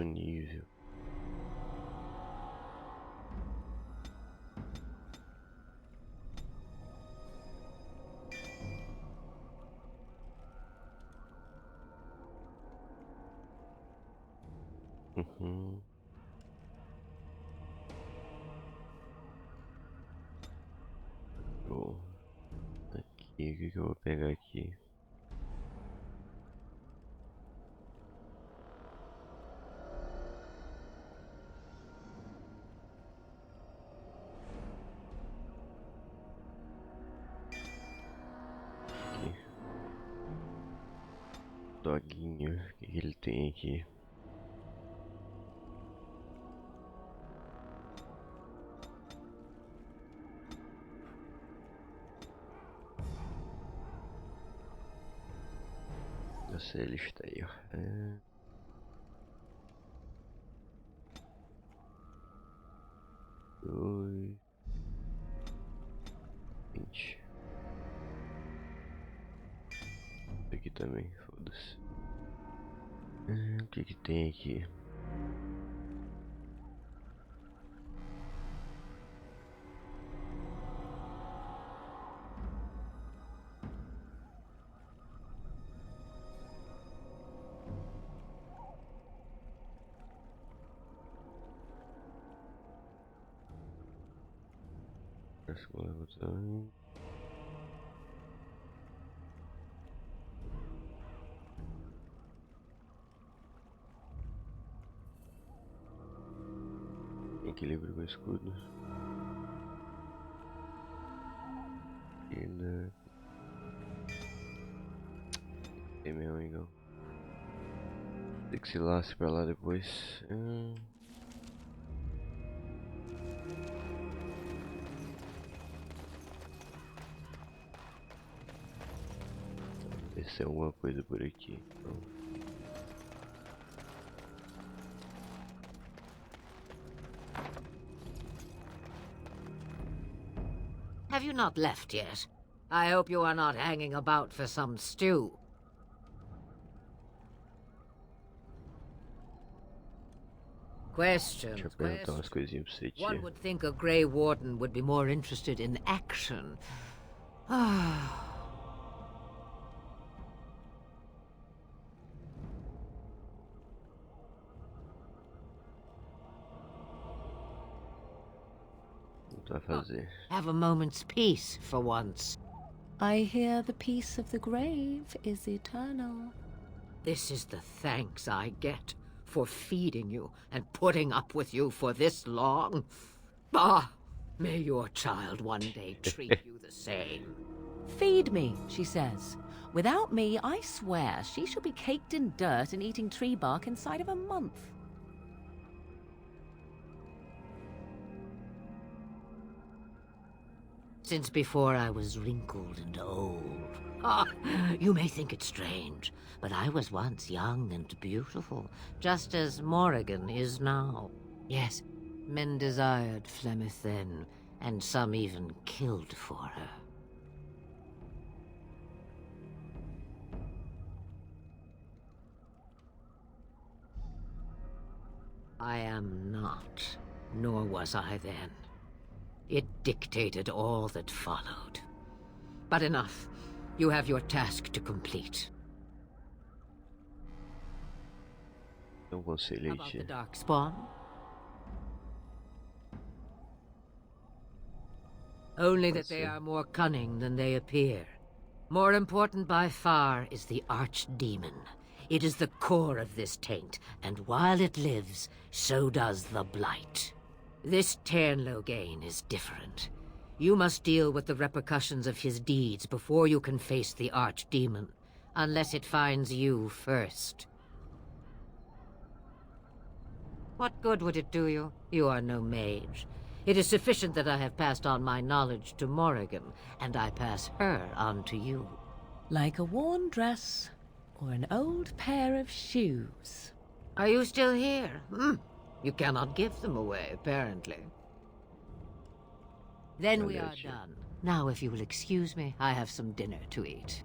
outro nível. Uhum. Bom, aqui, o que eu vou pegar aqui? Aqui. Doguinho, o que ele tem aqui? Essa lista aí, ó. Dois, 20. Aqui também, foda-se. O que que tem aqui? Esse level também. Equilíbrio com escudo. E na... Tem meu amigão. Tem que se lasque pra lá depois. Esse é alguma coisa por aqui. Então. Have you not left yet? I hope you are not hanging about for some stew. Deixa eu Questions, perguntar umas questions. coisinhas pra você, One tia. would think a Grey Warden would be more interested in action. Ah. O que tu vai fazer? Have a moment's peace for once. I hear the peace of the grave is eternal. This is the thanks I get for feeding you and putting up with you for this long. Bah! May your child one day treat you the same. Feed me, she says. Without me, I swear, she shall be caked in dirt and eating tree bark inside of a month. Since before I was wrinkled and old. Ah, you may think it strange, but I was once young and beautiful, just as Morrigan is now. Yes, men desired Flemeth then, and some even killed for her. I am not, nor was I then. It dictated all that followed. But enough. You have your task to complete. Não conselho aí, About the tia. Darkspawn? Only that they are more cunning than they appear. More important by far is the Archdemon. It is the core of this taint, and while it lives, so does the Blight. This Ternlogane is different. You must deal with the repercussions of his deeds before you can face the Archdemon, unless it finds you first. What good would it do you? You are no mage. It is sufficient that I have passed on my knowledge to Morrigan, and I pass her on to you. Like a worn dress or an old pair of shoes. Are you still here? You cannot give them away, apparently. Then we are done. Now, if you will excuse me, I have some dinner to eat.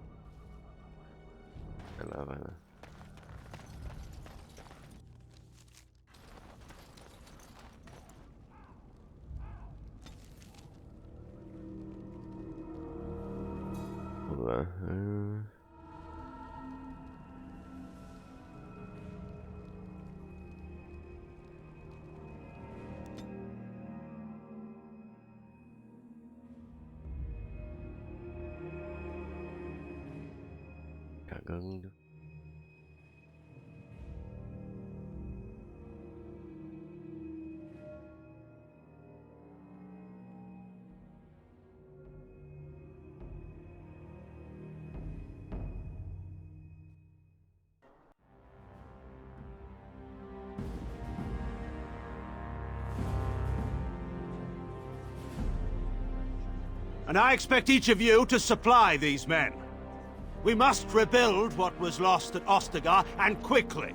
Vai lá, vai lá. bem. Cagando. And I expect each of you to supply these men. We must rebuild what was lost at Ostagar, and quickly.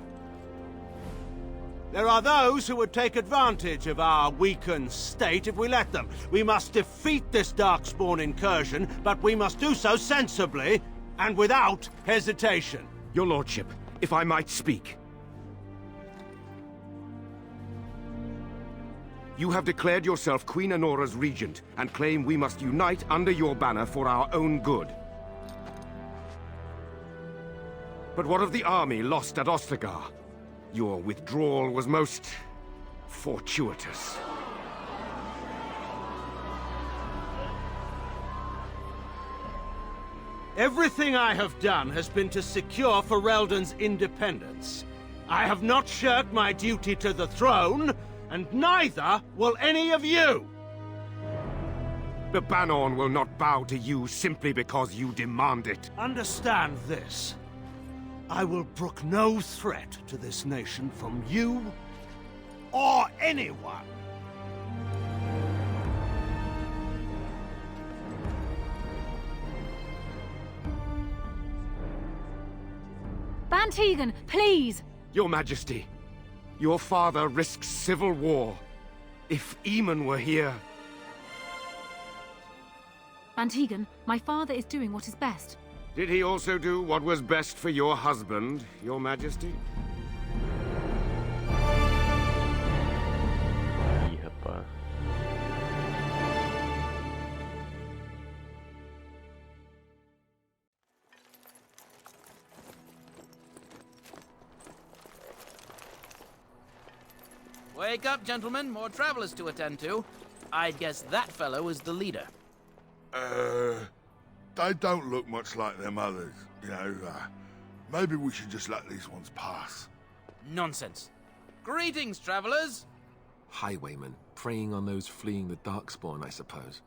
There are those who would take advantage of our weakened state if we let them. We must defeat this Darkspawn incursion, but we must do so sensibly and without hesitation. Your lordship, if I might speak. You have declared yourself Queen Honora's regent, and claim we must unite under your banner for our own good. But what of the army lost at Ostagar? Your withdrawal was most fortuitous. Everything I have done has been to secure Ferelden's independence. I have not shirked my duty to the throne, and neither will any of you! The Banorn will not bow to you simply because you demand it. Understand this. I will brook no threat to this nation from you or anyone. Bantegan, please! Your Majesty, your father risks civil war. If Eamon were here... Bantegan, my father is doing what is best. Did he also do what was best for your husband, Your Majesty? Ih, rapaz. Wake up, gentlemen. More travelers to attend to. I'd guess that fellow is the leader. They don't look much like them others, you know. Maybe we should just let these ones pass. Nonsense. Greetings, travelers. Highwaymen, preying on those fleeing the Darkspawn, I suppose.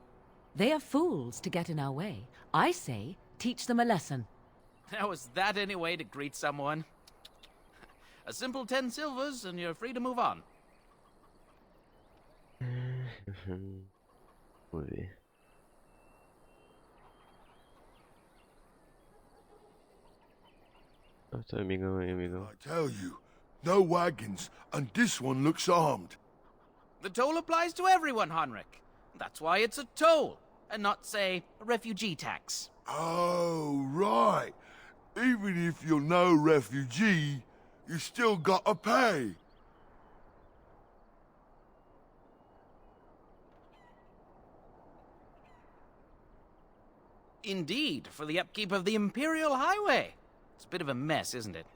They are fools to get in our way. I say, teach them a lesson. How is that any way to greet someone? A simple 10 silvers and you're free to move on. Vamos ver. Nossa, amigão aí, amigão. I tell you, no wagons, and this one looks armed. The toll applies to everyone, Heinrich. That's why it's a toll, and not, say, a refugee tax. Oh, right. Even if you're no refugee, you still gotta pay. Indeed, for the upkeep of the Imperial Highway. It's a bit of a mess, isn't it?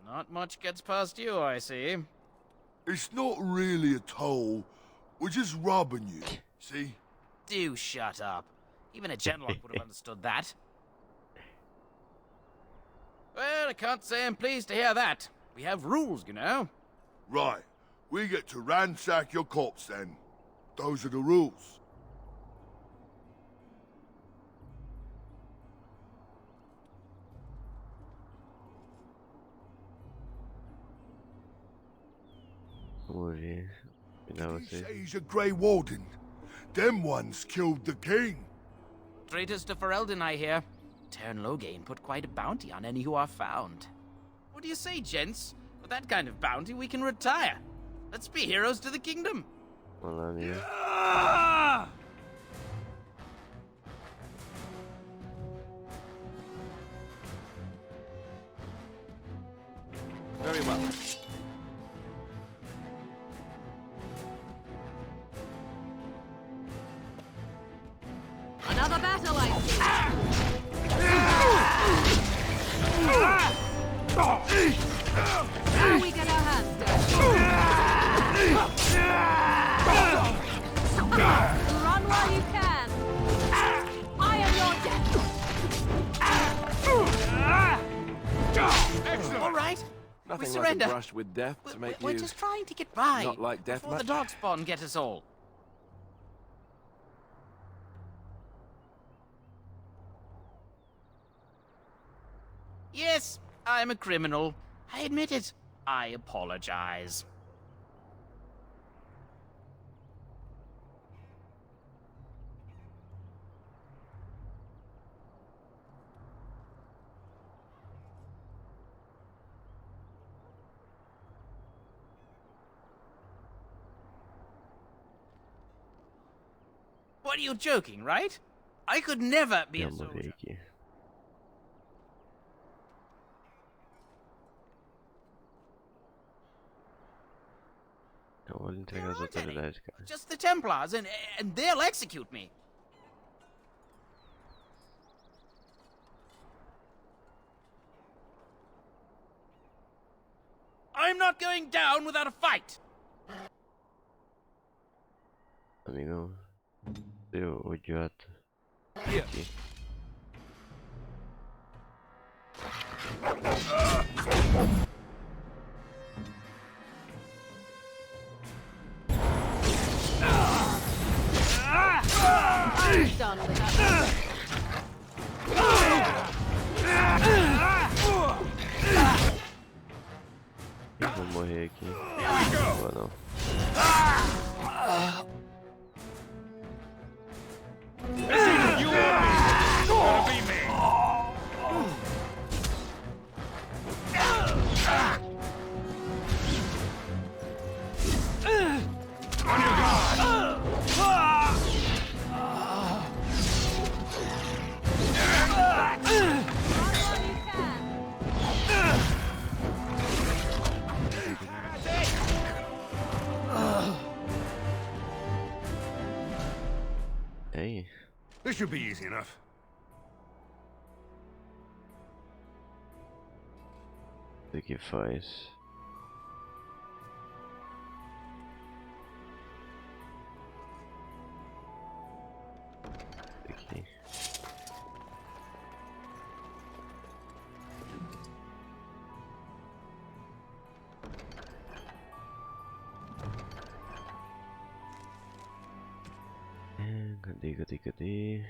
Not much gets past you, I see. It's not really a toll. We're just robbing you, see? Do shut up. Even a Genlock would have understood that. Well, I can't say I'm pleased to hear that. We have rules, you know. Right. We get to ransack your corpse then. Those are the rules. Vamos ver. Pegar He vocês. say he's a Grey Warden. Them ones killed the king. Traitors to Ferelden, I hear. Tern Loghain put quite a bounty on any who are found. What do you say, gents? With that kind of bounty, we can retire. Let's be heroes to the kingdom. Vamos lá, amigo. Very well. Another battle, I see. Now we get our hands dirty. Run while you can. I am your death. All right. Nothing We like a surrender. brush with death to make We're you just trying to get by. not like death before the much. darkspawn get us all. Yes, I'm a criminal. I admit it. I apologize. What are you joking, right? I could never be a Vamos ver soldier. aqui. Eu vou entregar as There aren't any. autoridades, cara. Just the Templars, and they'll execute me. I'm not going down without a fight. Amigão. Seu idiota. Aqui. I'm done with that. Eu vou morrer aqui. Não vou não. You or me? Gonna be me. On your guard. Aí. This should be easy enough. O que faz? Aqui. Cadê?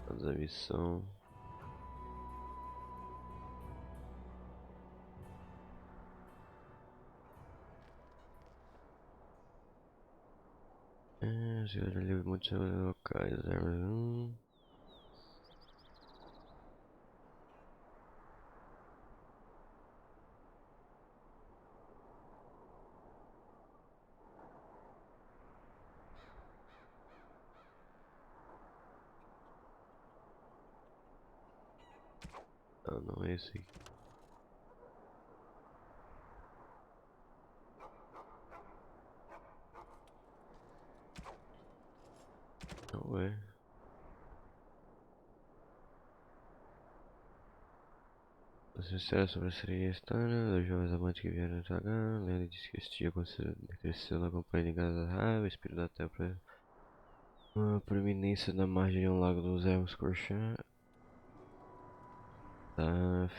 Faz a missão. Segura livre muitos locais. Ah, não é esse aqui. Não é. Sincero sobre a sereia estana, dos jovens amantes que vieram tragar. Lenda diz que este dia cresceu na companhia de Gaza Raiva, espírito da terra para uma proeminência na margem de um lago dos Elmos Corchã. Tá,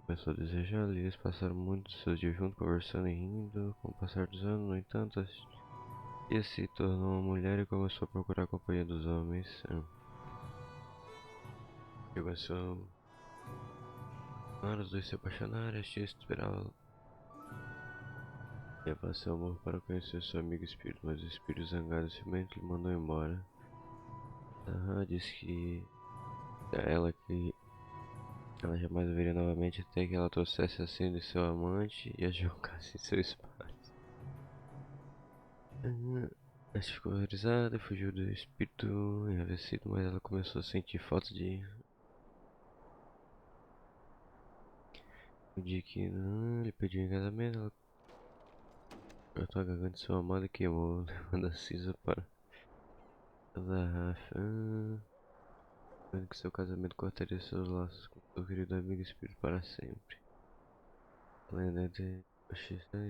começou a desejar ali, eles passaram muitos seus dias juntos, conversando e rindo. Com o passar dos anos, no entanto, e se tornou uma mulher e começou a procurar a companhia dos homens. Chegou a sua hora, os dois se apaixonaram, a tia esperava levar seu amor para conhecer seu amigo espírito, mas o espírito zangado simplesmente lhe mandou embora. Disse que a ela que ela jamais o veria novamente até que ela trouxesse a senha de seu amante e a jogasse em seu espaço. Ela ficou horrorizada e fugiu do espírito enravecido, mas ela começou a sentir falta de... No dia que ele pediu em casamento, Cortou a garganta de sua amada e queimou, levando a cinza para a garrafa. Vendo que seu casamento cortaria seus laços com seu querido amigo espírito para sempre. Lenda de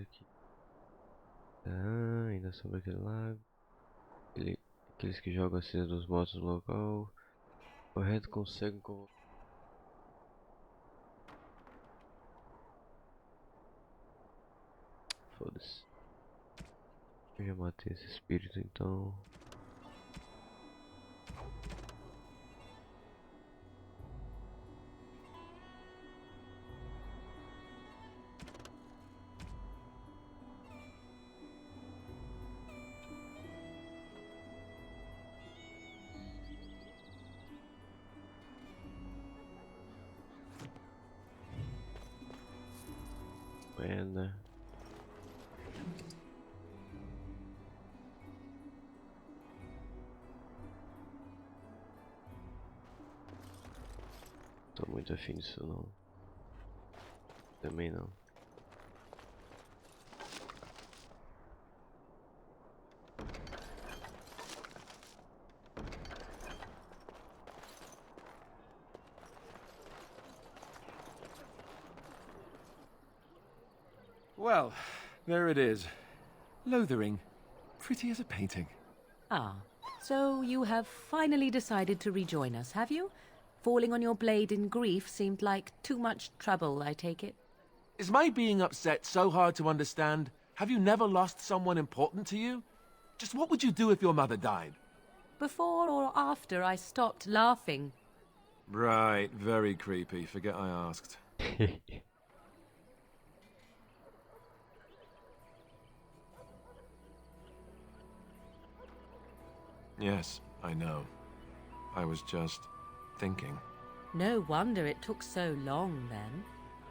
aqui. Ainda sobre aquele lago. Aqueles que jogam a cinza dos mortos no local correto conseguem convocar. Foda-se. Eu já matei esse espírito, então. Moeda. Tô muito afim disso não. Também não. Well, there it is. Lothering. Pretty as a painting. Ah, so you have finally decided to rejoin us, have you? Falling on your blade in grief seemed like too much trouble, I take it. Is my being upset so hard to understand? Have you never lost someone important to you? Just what would you do if your mother died? Before or after I stopped laughing? Right, very creepy. Forget I asked. Yes, I know. I was just thinking. No wonder it took so long, then.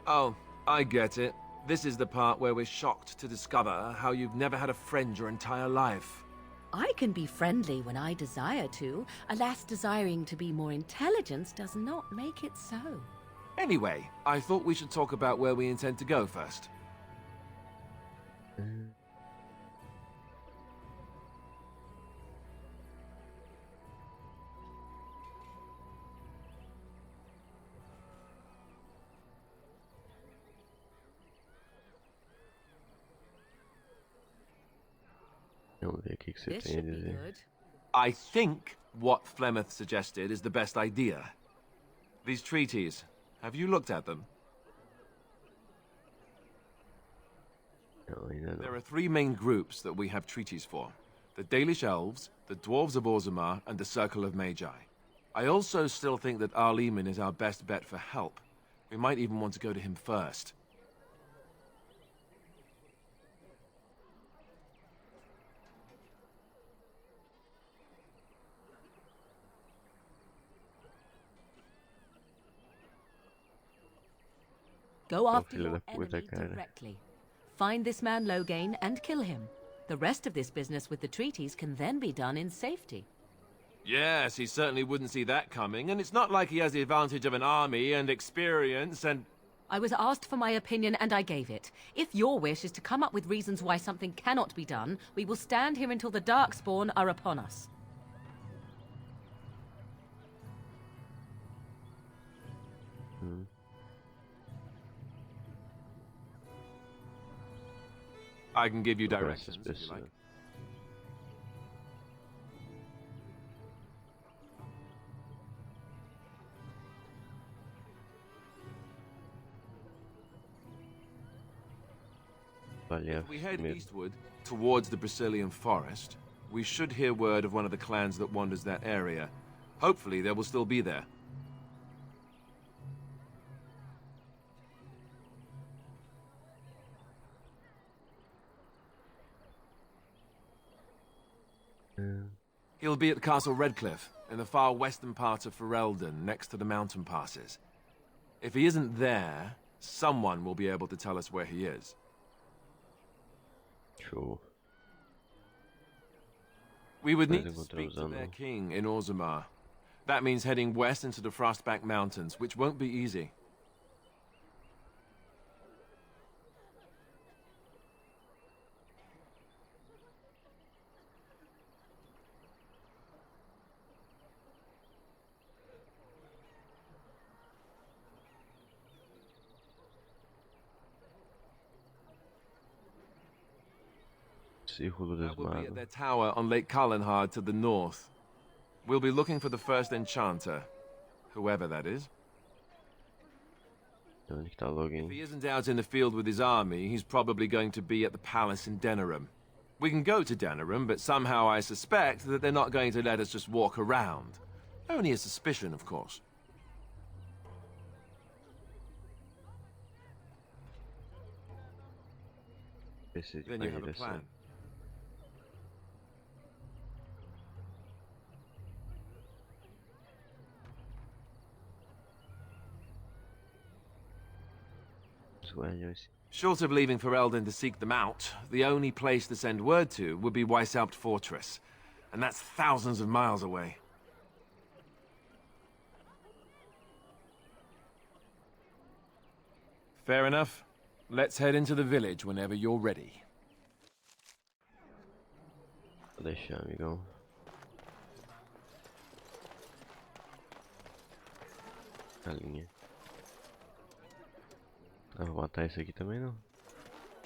Oh, I get it. This is the part where we're shocked to discover how you've never had a friend your entire life. I can be friendly when I desire to. Alas, desiring to be more intelligent does not make it so. Anyway, I thought we should talk about where we intend to go first. Vamos ver o que você This tem a should be dizer. good. I think what Flemeth suggested is the best idea. These treaties, have you looked at them? Não, ainda There não. are three main groups that we have treaties for. The Dalish Elves, the Dwarves of Orzammar, and the Circle of Magi. I also still think that Arleman is our best bet for help. We might even want to go to him first. Go after filho your da puta, enemy cara. directly. Find this man Loghain and kill him. The rest of this business with the treaties can then be done in safety. Yes, he certainly wouldn't see that coming, and it's not like he has the advantage of an army and experience and... I was asked for my opinion and I gave it. If your wish is to come up with reasons why something cannot be done, we will stand here until the Darkspawn are upon us. I can give you Vou pra directions essas if you like. pessoas. Olha, If we head medo. eastward, towards the Brazilian forest, we should hear word of one of the clans that wanders that area. Hopefully they will still be there. He'll be at Castle Redcliffe, in the far western part of Ferelden, next to the mountain passes. If he isn't there, someone will be able to tell us where he is. Show. We would Mas need to speak to encontramos their Anu. king in Orzammar. That means heading west into the Frostback Mountains, which won't be easy. Círculo das That will be at Mágoas. their tower on Lake Carlenhard to the north. We'll be looking for the first enchanter, whoever that is. Onde que tá o login? If he isn't out in the field with his army, he's probably going to be at the palace in Denerim. We can go to Denerim, but somehow I suspect that they're not going to let us just walk around. Only a suspicion, of course. Precisa de Then uma you have a direção. plan. Os guardiões. Short of leaving for Eldon to seek them out, the only place to send word to would be Weishaupt Fortress. And that's thousands of miles away. Fair enough. Let's head into the village whenever you're ready. Vou deixar, amigão. A linha. Ah, vou matar esse aqui também não.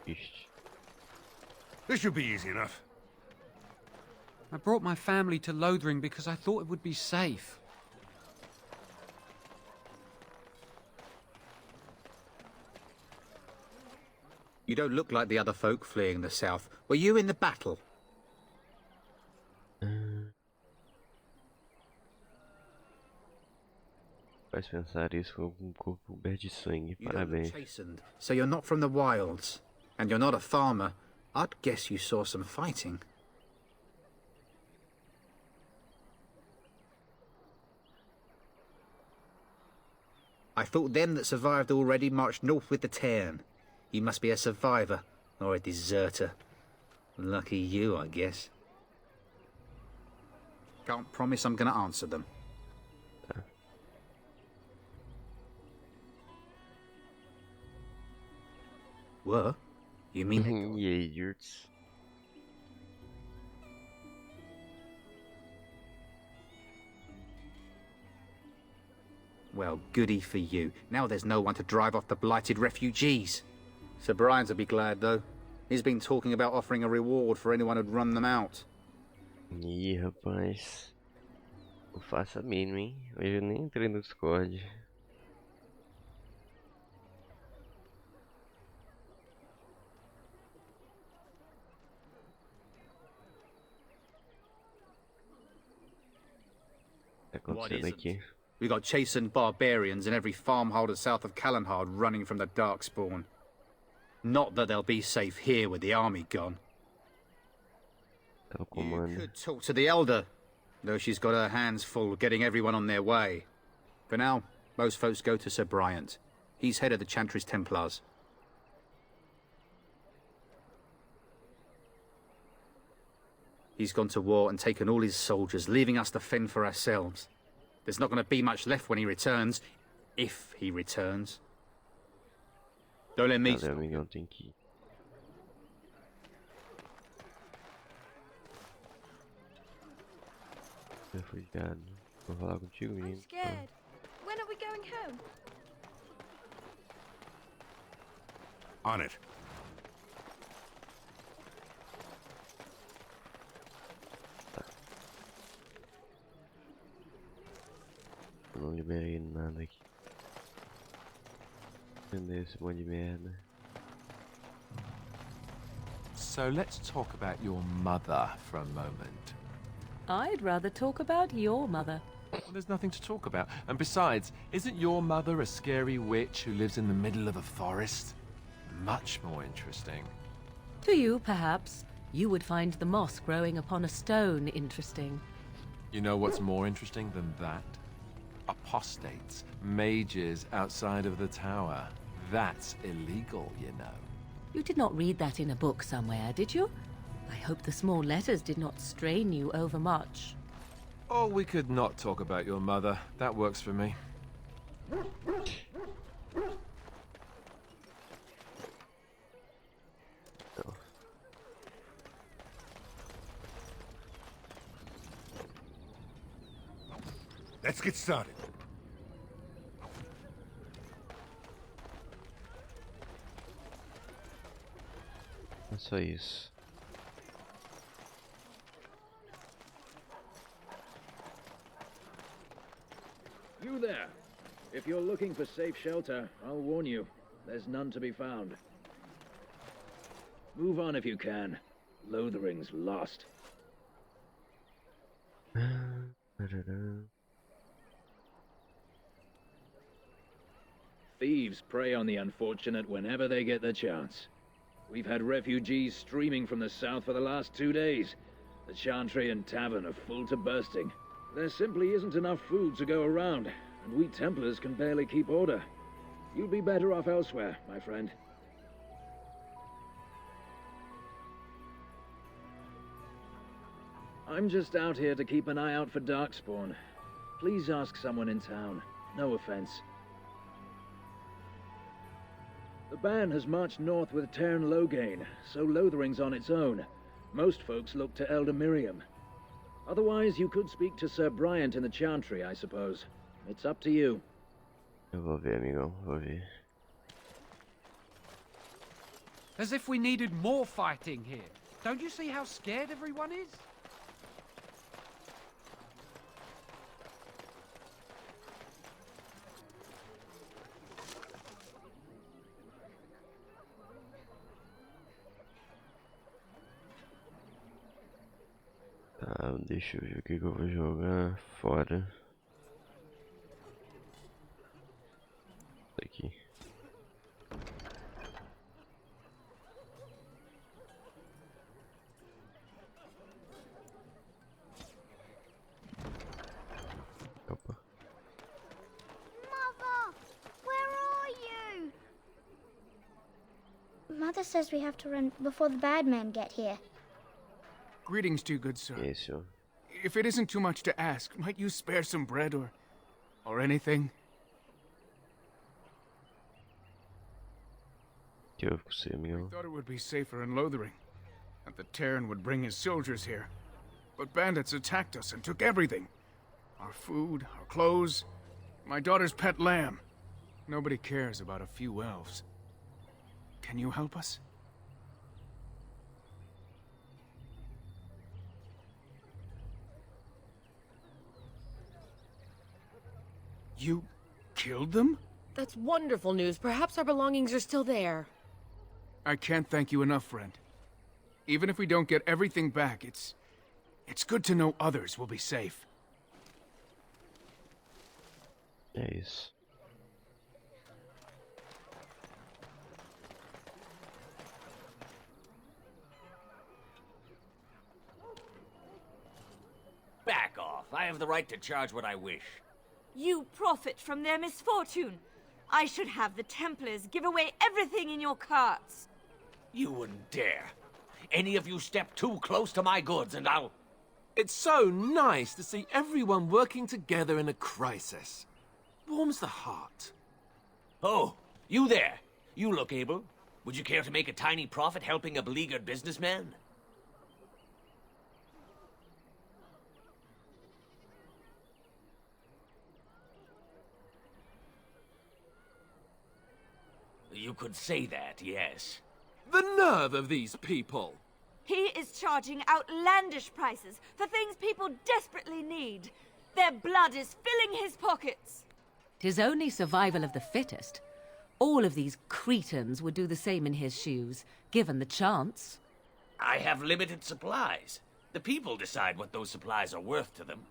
Ixi. This should be easy enough. I brought my family to Lothering because I thought it would be safe. You don't look like the other folk fleeing the south. Were you in the battle? Faz pensar isso com um corpo coberto de sangue. You don't look Parabéns. chastened, so you're not from the wilds. And you're not a farmer. I'd guess you saw some fighting. I thought them that survived already marched north with the Tairn. You must be a survivor, or a deserter. Lucky you, I guess. Can't promise I'm gonna answer them. Were? You mean E aí, Yurts? Well, goody for you. Now there's no one to drive off the blighted refugees. Sir Brian's will be glad, though. He's been talking about offering a reward for anyone who'd run them out. Ih, rapaz. Não faça a mínima, hein? Hoje eu nem entrei no Discord. O que tá acontecendo aqui? We got chastened barbarians in every farmholder south of Callanhard running from the Darkspawn. Not that they'll be safe here with the army gone. Tá o You comando. could talk to the Elder, though she's got her hands full getting everyone on their way. For now, most folks go to Sir Bryant. He's head of the Chantry's Templars. He's gone to war and taken all his soldiers, leaving us to fend for ourselves. There's not going to be much left when he returns, if he returns. Don't let me... Cadê, amigão? Tem que ir. Refugiado. Vou falar contigo, menino. Scared. When are we going home? On it. Eu não liberei nada aqui. Entender esse monte de merda. So let's talk about your mother for a moment. I'd rather talk about your mother. Well, there's nothing to talk about. And besides, isn't your mother a scary witch who lives in the middle of a forest? Much more interesting. To you, perhaps, you would find the moss growing upon a stone interesting. You know what's more interesting than that? Apostates, mages outside of the tower. That's illegal, you know. You did not read that in a book somewhere, did you? I hope the small letters did not strain you overmuch. Or we could not talk about your mother. That works for me. Let's get started. É só isso. If you're looking for safe shelter, I'll warn you, there's none to be found. Move on if you can. Lothering's lost. Thieves prey on the unfortunate whenever they get the chance. We've had refugees streaming from the south for the last 2 days. The Chantry and Tavern are full to bursting. There simply isn't enough food to go around, and we Templars can barely keep order. You'd be better off elsewhere, my friend. I'm just out here to keep an eye out for Darkspawn. Please ask someone in town. No offense. The band has marched north with Tern Loghain, so Lothering's on its own. Most folks look to Elder Miriam. Otherwise, you could speak to Sir Bryant in the Chantry, I suppose. It's up to you. Eu vou ver, amigão, vou ver. As if we needed more fighting here. Don't you see how scared everyone is? Tá, deixa eu ver o que eu vou jogar fora. Aqui. Opa. Mother, where are you? Mother says we have to run before the bad men get here. Greetings to you, good sir. Yes, sir. If it isn't too much to ask, might you spare some bread or anything? Que houve com você, amigão? I thought it would be safer in Lothering, that the Terran would bring his soldiers here. But bandits attacked us and took everything. Our food, our clothes, my daughter's pet lamb. Nobody cares about a few elves. Can you help us? You killed them? That's wonderful news. Perhaps our belongings are still there. I can't thank you enough, friend. Even if we don't get everything back, it's good to know others will be safe. É isso. Back off. I have the right to charge what I wish. You profit from their misfortune. I should have the Templars give away everything in your carts. You wouldn't dare. Any of you step too close to my goods and I'll... It's so nice to see everyone working together in a crisis. Warms the heart. Oh, you there. You look able. Would you care to make a tiny profit helping a beleaguered businessman? You could say that, yes. The nerve of these people! He is charging outlandish prices for things people desperately need. Their blood is filling his pockets. 'Tis only survival of the fittest. All of these cretins would do the same in his shoes, given the chance. I have limited supplies. The people decide what those supplies are worth to them.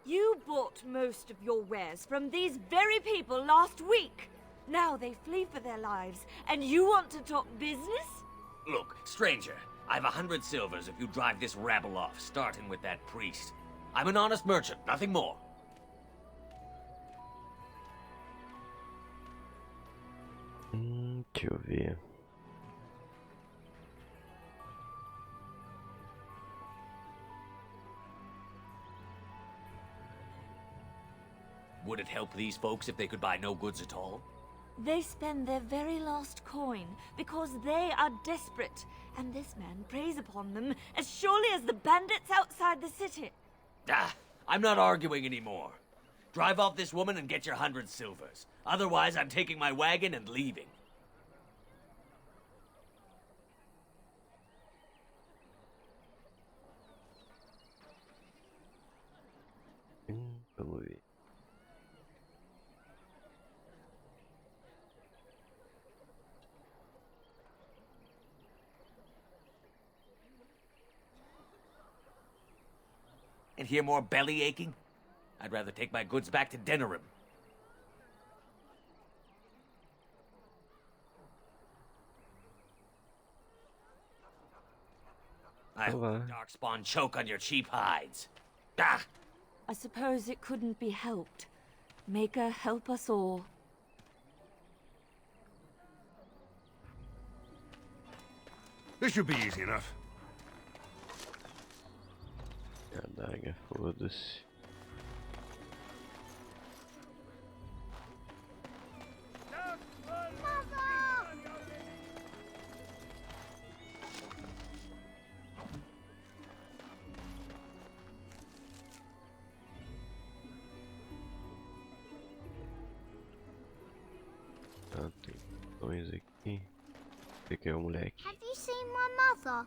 You bought most of your wares from these very people last week. Now they flee for their lives, and you want to talk business? Look, stranger, I've 100 silvers if you drive this rabble off, starting with that priest. I'm an honest merchant, nothing more. Deixa eu ver. Would it help these folks if they could buy no goods at all? They spend their very last coin because they are desperate, and this man preys upon them as surely as the bandits outside the city. Ah, I'm not arguing anymore. Drive off this woman and get your 100 silvers. Otherwise, I'm taking my wagon and leaving. Vamos ver. and hear more belly aching? I'd rather take my goods back to Denerim. I hope the Darkspawn choke on your cheap hides. Ah! I suppose it couldn't be helped. Maker, help us all. This should be easy enough. Adaga, foda-se. Ah, tem dois aqui. Esse aqui é o moleque. Have you seen my mother?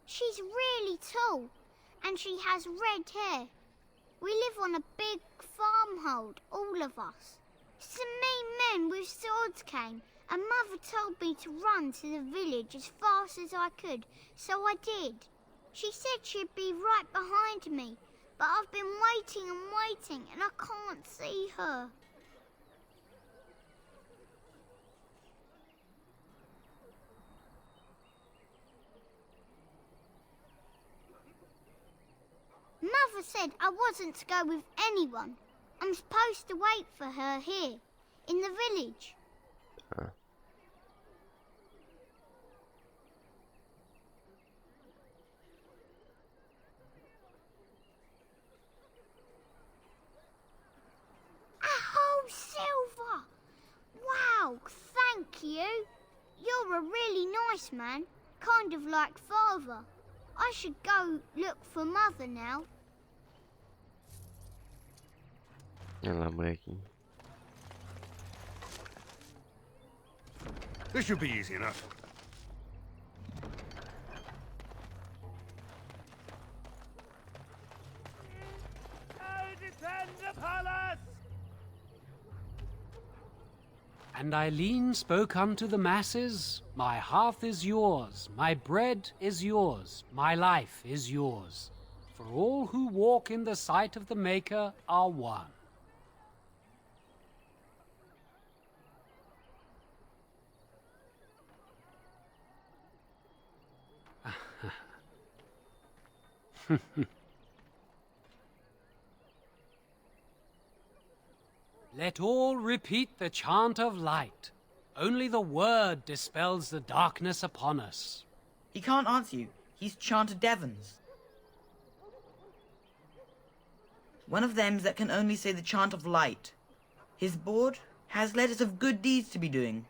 She's really tall, and she has red hair. We live on a big farmhold, all of us. Some mean men with swords came, and Mother told me to run to the village as fast as I could, so I did. She said she'd be right behind me, but I've been waiting and waiting, and I can't see her. Mother said I wasn't to go with anyone. I'm supposed to wait for her here, in the village. A whole silver! Wow, thank you. You're a really nice man, kind of like Father. I should go look for Mother now. Olha lá, molequinho. This should be easy enough. And Eileen spoke unto the masses, My hearth is yours, my bread is yours, my life is yours. For all who walk in the sight of the Maker are one. Let all repeat the chant of light. Only the word dispels the darkness upon us. He can't answer you. He's chanted Devons. One of them's that can only say the chant of light. His board has letters of good deeds to be doing.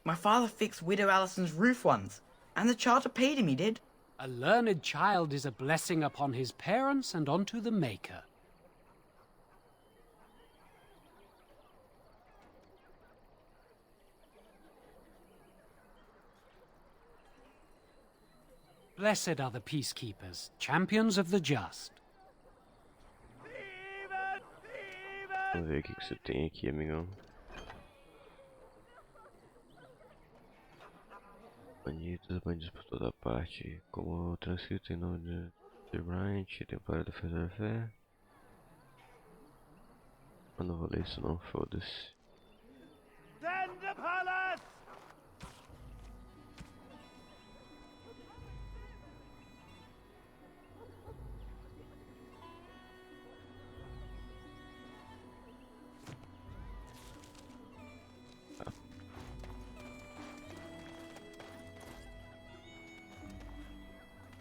My father fixed Widow Allison's roof once, and the charter paid him, he did. A learned child is a blessing upon his parents and onto the Maker. Blessed are the peacekeepers, champions of the just. Vamos ver o que você tem aqui, amigão. Bandidos por toda parte. Como transcrito em nome de Bryant, Templário Defensor da Fé. Eu não vou ler isso não, foda-se.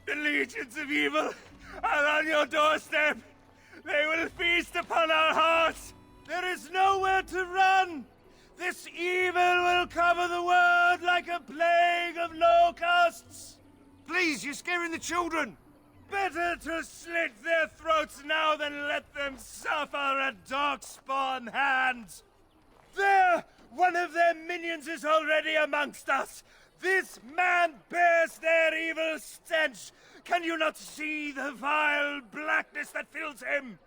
The legions of evil are on your doorstep. They will feast upon our hearts. There is nowhere to run. This evil will cover the world like a plague of locusts. Please, you're scaring the children. Better to slit their throats now than let them suffer at Darkspawn hands. There! One of their minions is already amongst us. This man bears their evil stench. Can you not see the vile blackness that fills him?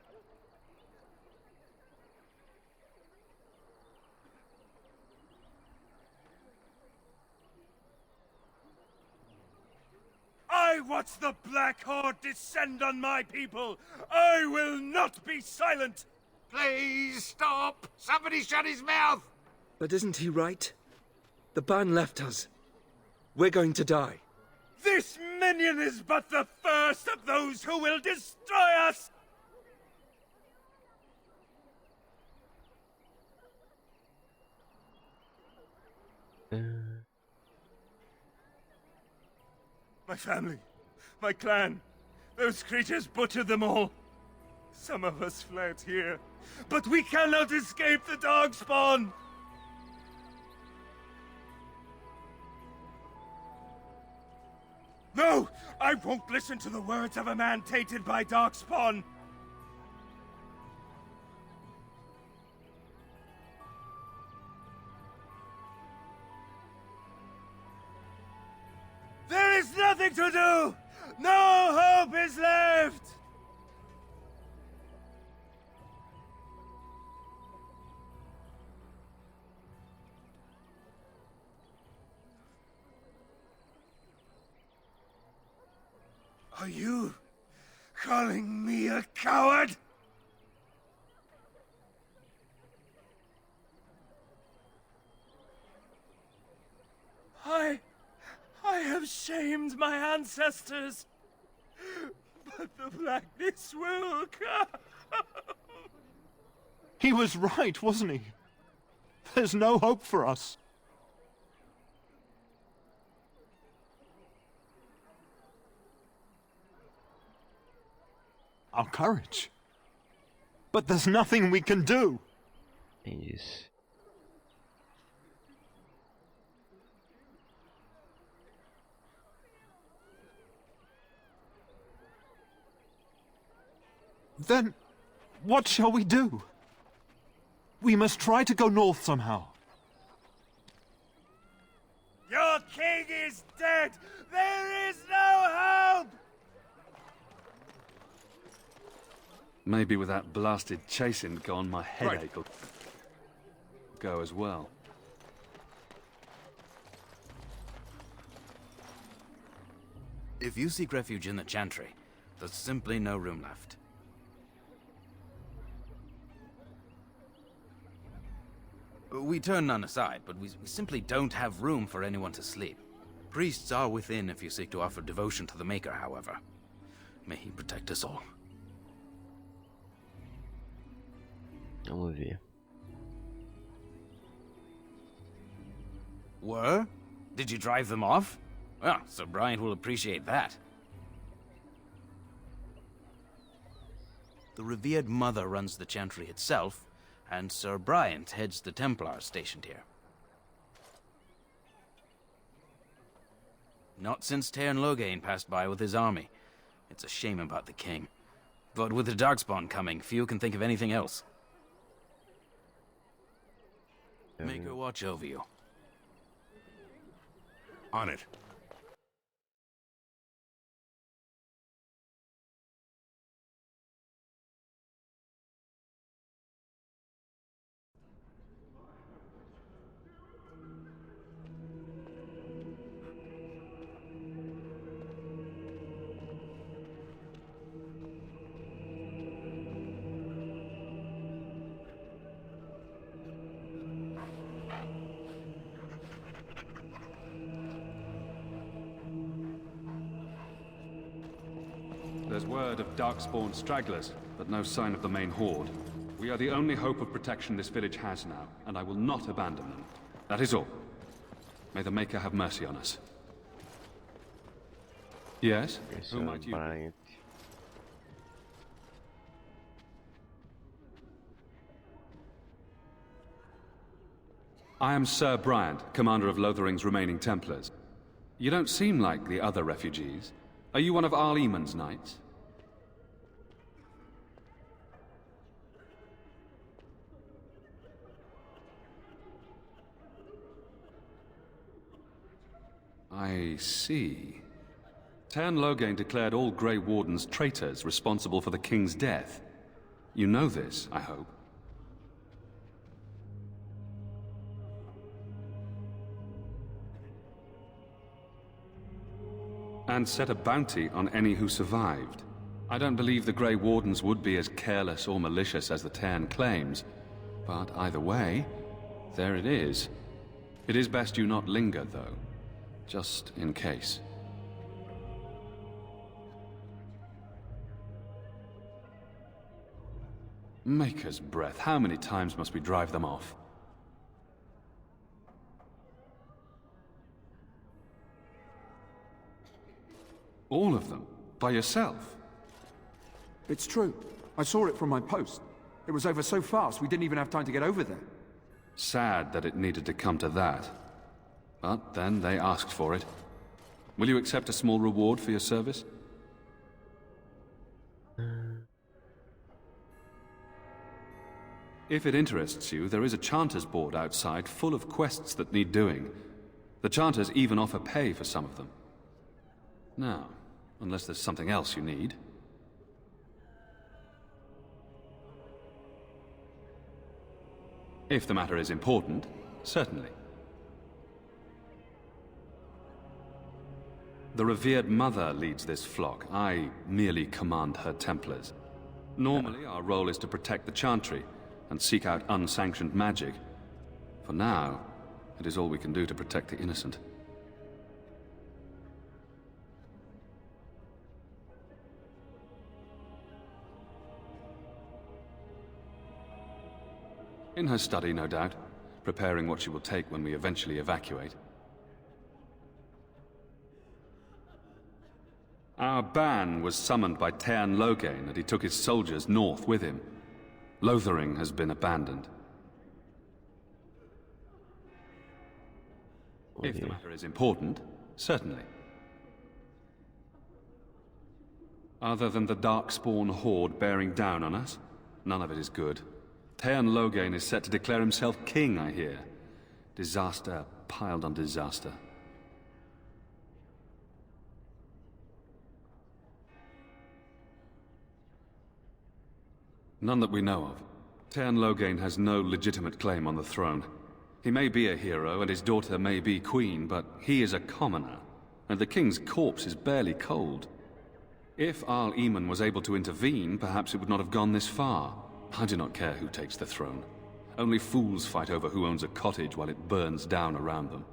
watch the Black Horde descend on my people, I will not be silent! Please stop! Somebody shut his mouth! But isn't he right? The ban left us. We're going to die. This minion is but the first of those who will destroy us! My family, my clan, those creatures butchered them all. Some of us fled here, but we cannot escape the Darkspawn! No! I won't listen to the words of a man tainted by Darkspawn! There is nothing to do! No hope is left! Are you calling me a coward? I have shamed my ancestors, but the blackness will come. He was right, wasn't he? There's no hope for us. Our courage. But there's nothing we can do. Yes. Then, what shall we do? We must try to go north somehow. Your king is dead! There is no hope! Maybe with that blasted chasing gone, my headache will go as well. If you seek refuge in the Chantry, there's simply no room left. We turn none aside, but we simply don't have room for anyone to sleep. Priests are within if you seek to offer devotion to the Maker, however. May he protect us all. Vamos ver. Were? Did you drive them off? Well, Sir Brian will appreciate that. The revered mother runs the Chantry itself, and Sir Bryant heads the Templars stationed here. Not since Tairn Loghain passed by with his army. It's a shame about the king. But with the Darkspawn coming, few can think of anything else. Make her watch over you. On it. There's word of Darkspawn stragglers, but no sign of the main horde. We are the only hope of protection this village has now, and I will not abandon them. That is all. May the Maker have mercy on us. Yes? Who might you be? I am Sir Bryant, commander of Lothering's remaining Templars. You don't seem like the other refugees. Are you one of Arl Eamon's knights? I see. Tairn Loghain declared all Grey Wardens traitors responsible for the King's death. You know this, I hope. and set a bounty on any who survived. I don't believe the Grey Wardens would be as careless or malicious as the Cairn claims, but either way, there it is. It is best you not linger, though, just in case. Maker's breath, how many times must we drive them off? All of them? By yourself? It's true. I saw it from my post. It was over so fast, we didn't even have time to get over there. Sad that it needed to come to that. But then they asked for it. Will you accept a small reward for your service? If it interests you, there is a Chanters board outside full of quests that need doing. The Chanters even offer pay for some of them. Now, unless there's something else you need. If the matter is important, certainly. The revered mother leads this flock. I merely command her Templars. Normally, our role is to protect the Chantry and seek out unsanctioned magic. For now, it is all we can do to protect the innocent. In her study, no doubt, preparing what she will take when we eventually evacuate. Our ban was summoned by Tairn Loghain, and he took his soldiers north with him. Lothering has been abandoned. If the matter is important, certainly. Other than the Darkspawn horde bearing down on us, none of it is good. Tairn Loghain is set to declare himself king, I hear. Disaster piled on disaster. None that we know of. Tairn Loghain has no legitimate claim on the throne. He may be a hero, and his daughter may be queen, but he is a commoner, and the king's corpse is barely cold. If Arl Eamon was able to intervene, perhaps it would not have gone this far. I do not care who takes the throne. Only fools fight over who owns a cottage while it burns down around them.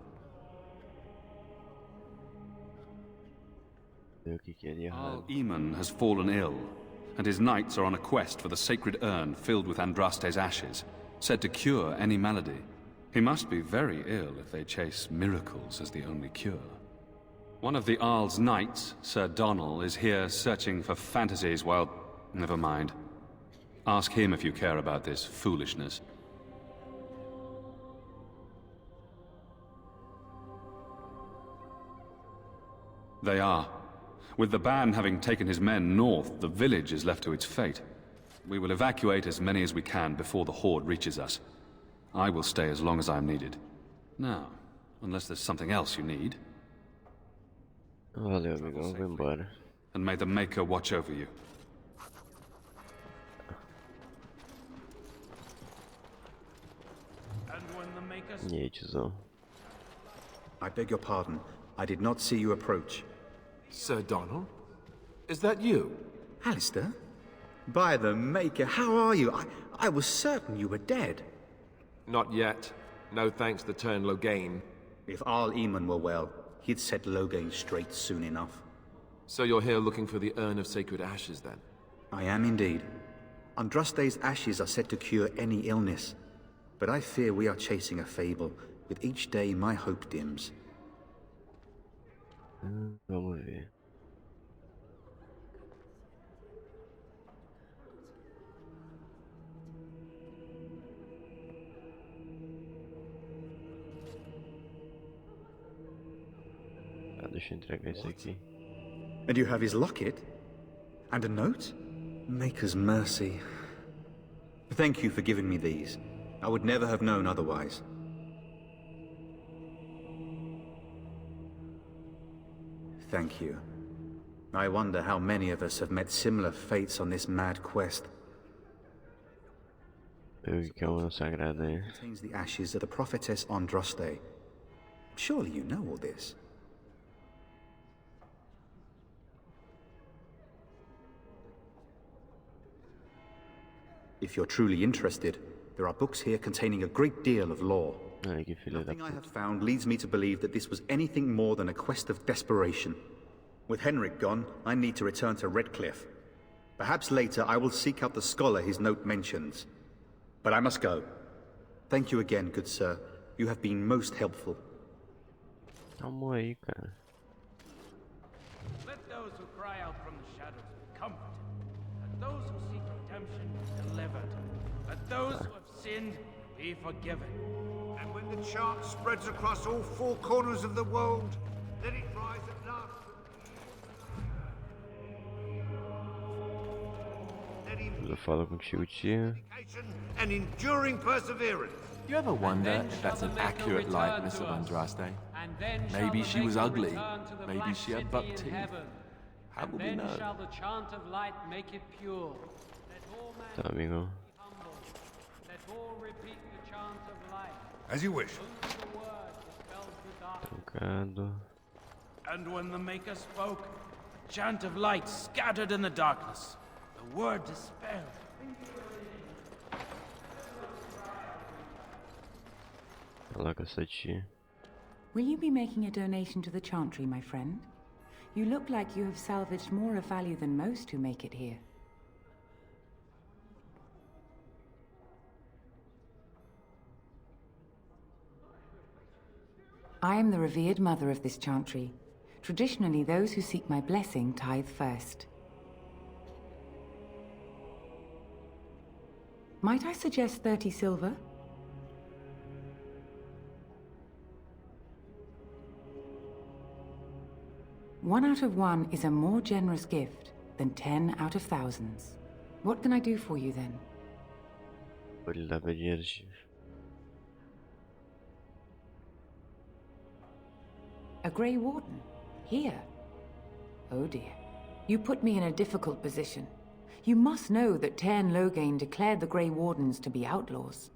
Arl Eamon has fallen ill, and his knights are on a quest for the sacred urn filled with Andraste's ashes, said to cure any malady. He must be very ill if they chase miracles as the only cure. One of the Arl's knights, Sir Donnell, is here searching for fantasies while... never mind. Ask him if you care about this foolishness. They are. With the ban having taken his men north, the village is left to its fate. We will evacuate as many as we can before the horde reaches us. I will stay as long as I am needed. Now, unless there's something else you need. Valeu, amigão, vou embora. And may the Maker watch over you. E aí, tiozão? I beg your pardon. I did not see you approach. Sir Donnell? Is that you? Alistair? By the Maker, how are you? I was certain you were dead. Not yet. No thanks to Tairn Loghain. If Arl Eamon were well, he'd set Loghain straight soon enough. So you're here looking for the Urn of Sacred Ashes, then? I am indeed. Andraste's ashes are said to cure any illness. But I fear we are chasing a fable. With each day, my hope dims. Vamos ver. Deixa eu entregar isso aqui. And you have his locket? And a note? Maker's mercy. Thank you for giving me these. I would never have known otherwise. Thank you. I wonder how many of us have met similar fates on this mad quest. Eu que é uma sagrada aí. It contains the ashes of the prophetess Andraste. Surely you know all this. If you're truly interested, there are books here containing a great deal of lore. Ai, que filho da Nothing I puta. have found leads me to believe that this was anything more than a quest of desperation. With Henrik gone, I need to return to Redcliffe. Perhaps later I will seek out the scholar his note mentions. But I must go. Thank you again, good sir. You have been most helpful. Calma aí, cara. Let those who cry out from the shadows be comforted. Let those who seek redemption be delivered. Let those who have sinned be forgiven. And when the chant spreads across all four corners of the world, let it rise at last. Let him Eu falo contigo, tia. and enduring perseverance. You ever wonder if that's an accurate likeness of Andraste? Maybe she was ugly. Maybe she had buck teeth. How will we Then know? shall the chant of light make it pure. Let all men Tá, amigo. be humble. Let all repeat the chant of light. As you wish. Only the word dispels the darkness. Trancado. And when the Maker spoke, the chant of light scattered in the darkness. The word dispelled. Falar com essa tia. Will you be making a donation to the chantry, my friend? You look like you have salvaged more of value than most who make it here. I am the revered mother of this chantry. Traditionally, those who seek my blessing tithe first. Might I suggest 30 silver? One out of one is a more generous gift than 10 out of thousands. What can I do for you then? Vou lhe dar dinheiro, tia. A Grey Warden? Here? Oh dear. You put me in a difficult position. You must know that Tairn Loghain declared the Grey Wardens to be outlaws.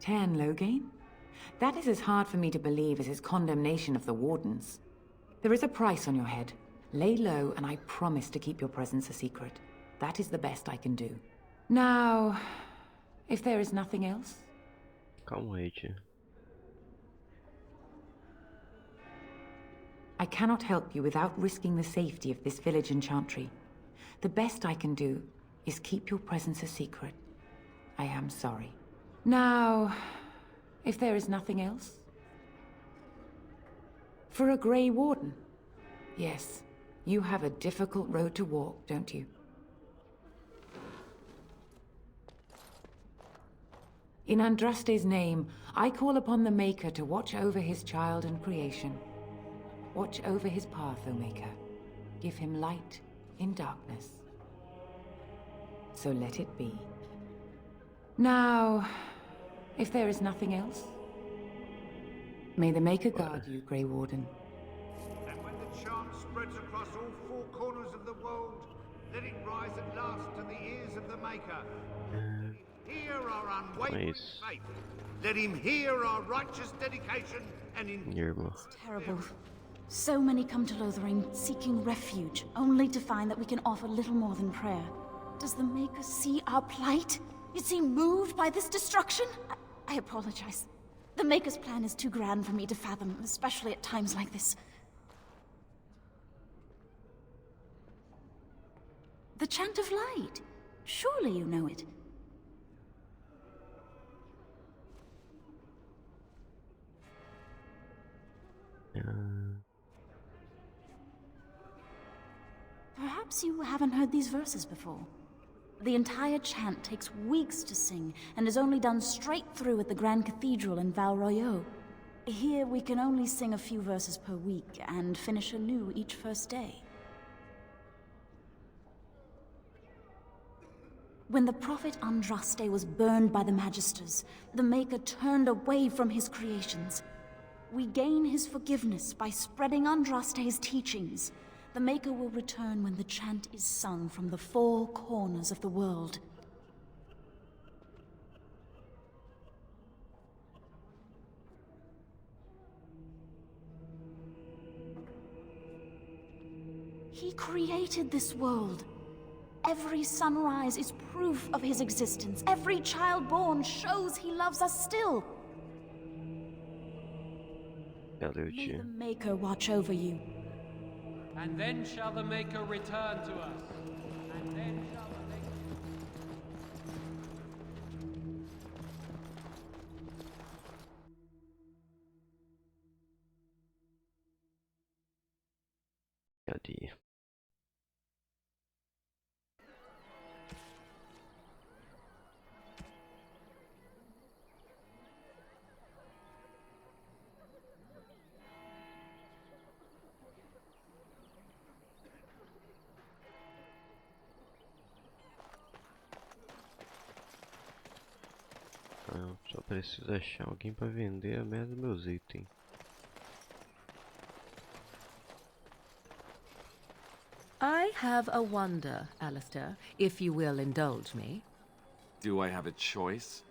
Tairn Loghain? That is as hard for me to believe as his condemnation of the Wardens. There is a price on your head. Lay low, and I promise to keep your presence a secret. That is the best I can do. Now, if there is nothing else... Calma aí, tia. I cannot help you without risking the safety of this village and chantry. The best I can do is keep your presence a secret. I am sorry. Now, if there is nothing else... For a Grey Warden? Yes, you have a difficult road to walk, don't you? In Andraste's name, I call upon the Maker to watch over his child and creation. Watch over his path, O Maker. Give him light in darkness. So let it be. Now, if there is nothing else, may the Maker guard you, Grey Warden. And when the chant spreads across all four corners of the world, let it rise at last to the ears of the Maker. Hear our unwavering faith. Let him hear our righteous dedication and It's terrible. So many come to Lothering seeking refuge, only to find that we can offer little more than prayer. Does the Maker see our plight? Is he moved by this destruction? I apologize. The Maker's plan is too grand for me to fathom, especially at times like this. The Chant of Light. Surely you know it. Perhaps you haven't heard these verses before. The entire chant takes weeks to sing and is only done straight through at the Grand Cathedral in Val Royeaux. Here we can only sing a few verses per week and finish anew each first day. When the prophet Andraste was burned by the Magisters, the Maker turned away from his creations. We gain his forgiveness by spreading Andraste's teachings. The Maker will return when the chant is sung from the four corners of the world. He created this world. Every sunrise is proof of his existence. Every child born shows he loves us still. May the Maker watch over you. And then shall the Maker return to us. And then shall the Maker... Cadê? Só preciso achar alguém para vender a merda dos meus itens. I have a wonder, Alistair, if you will indulge me. Do I have a choice?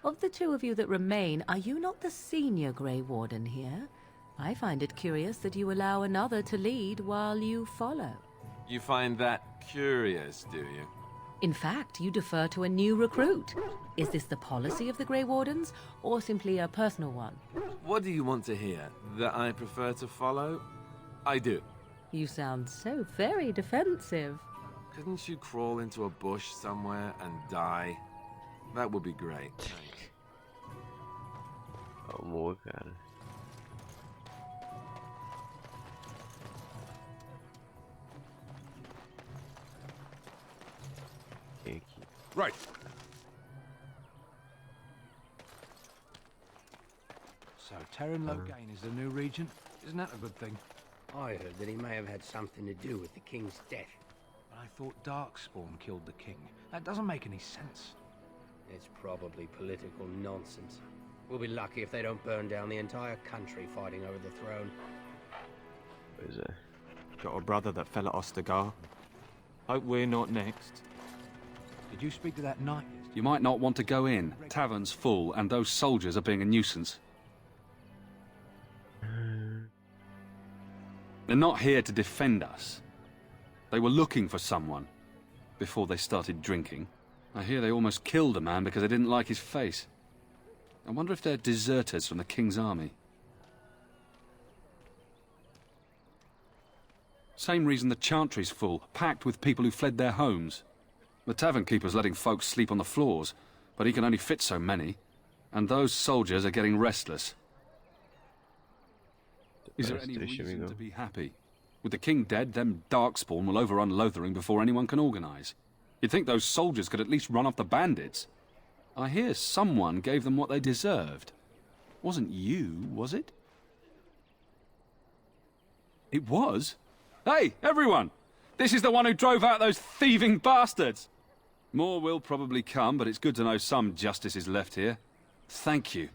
Of the two of you that remain, are you not the senior Grey Warden here? I find it curious that you allow another to lead while you follow. You find that curious, do you? In fact, you defer to a new recruit. Is this the policy of the Grey Wardens, or simply a personal one? What do you want to hear? That I prefer to follow? I do. You sound so very defensive. Couldn't you crawl into a bush somewhere and die? That would be great. Amor, cara. Right. So, Terran Loghain is the new regent? Isn't that a good thing? I heard that he may have had something to do with the king's death. But I thought Darkspawn killed the king. That doesn't make any sense. It's probably political nonsense. We'll be lucky if they don't burn down the entire country fighting over the throne. Pois é. Got a brother that fell at Ostagar. Hope we're not next. Did you speak to that knight? You might not want to go in. Tavern's full, and those soldiers are being a nuisance. They're not here to defend us. They were looking for someone before they started drinking. I hear they almost killed a man because they didn't like his face. I wonder if they're deserters from the King's army. Same reason the Chantry's full, packed with people who fled their homes. The tavern keeper's letting folks sleep on the floors, but he can only fit so many. And those soldiers are getting restless. Is there any reason to be happy? With the king dead, them Darkspawn will overrun Lothering before anyone can organize. You'd think those soldiers could at least run off the bandits. I hear someone gave them what they deserved. Wasn't you, was it? It was? Hey, everyone! This is the one who drove out those thieving bastards! More will probably come, but it's good to know some justice is left here. Thank you.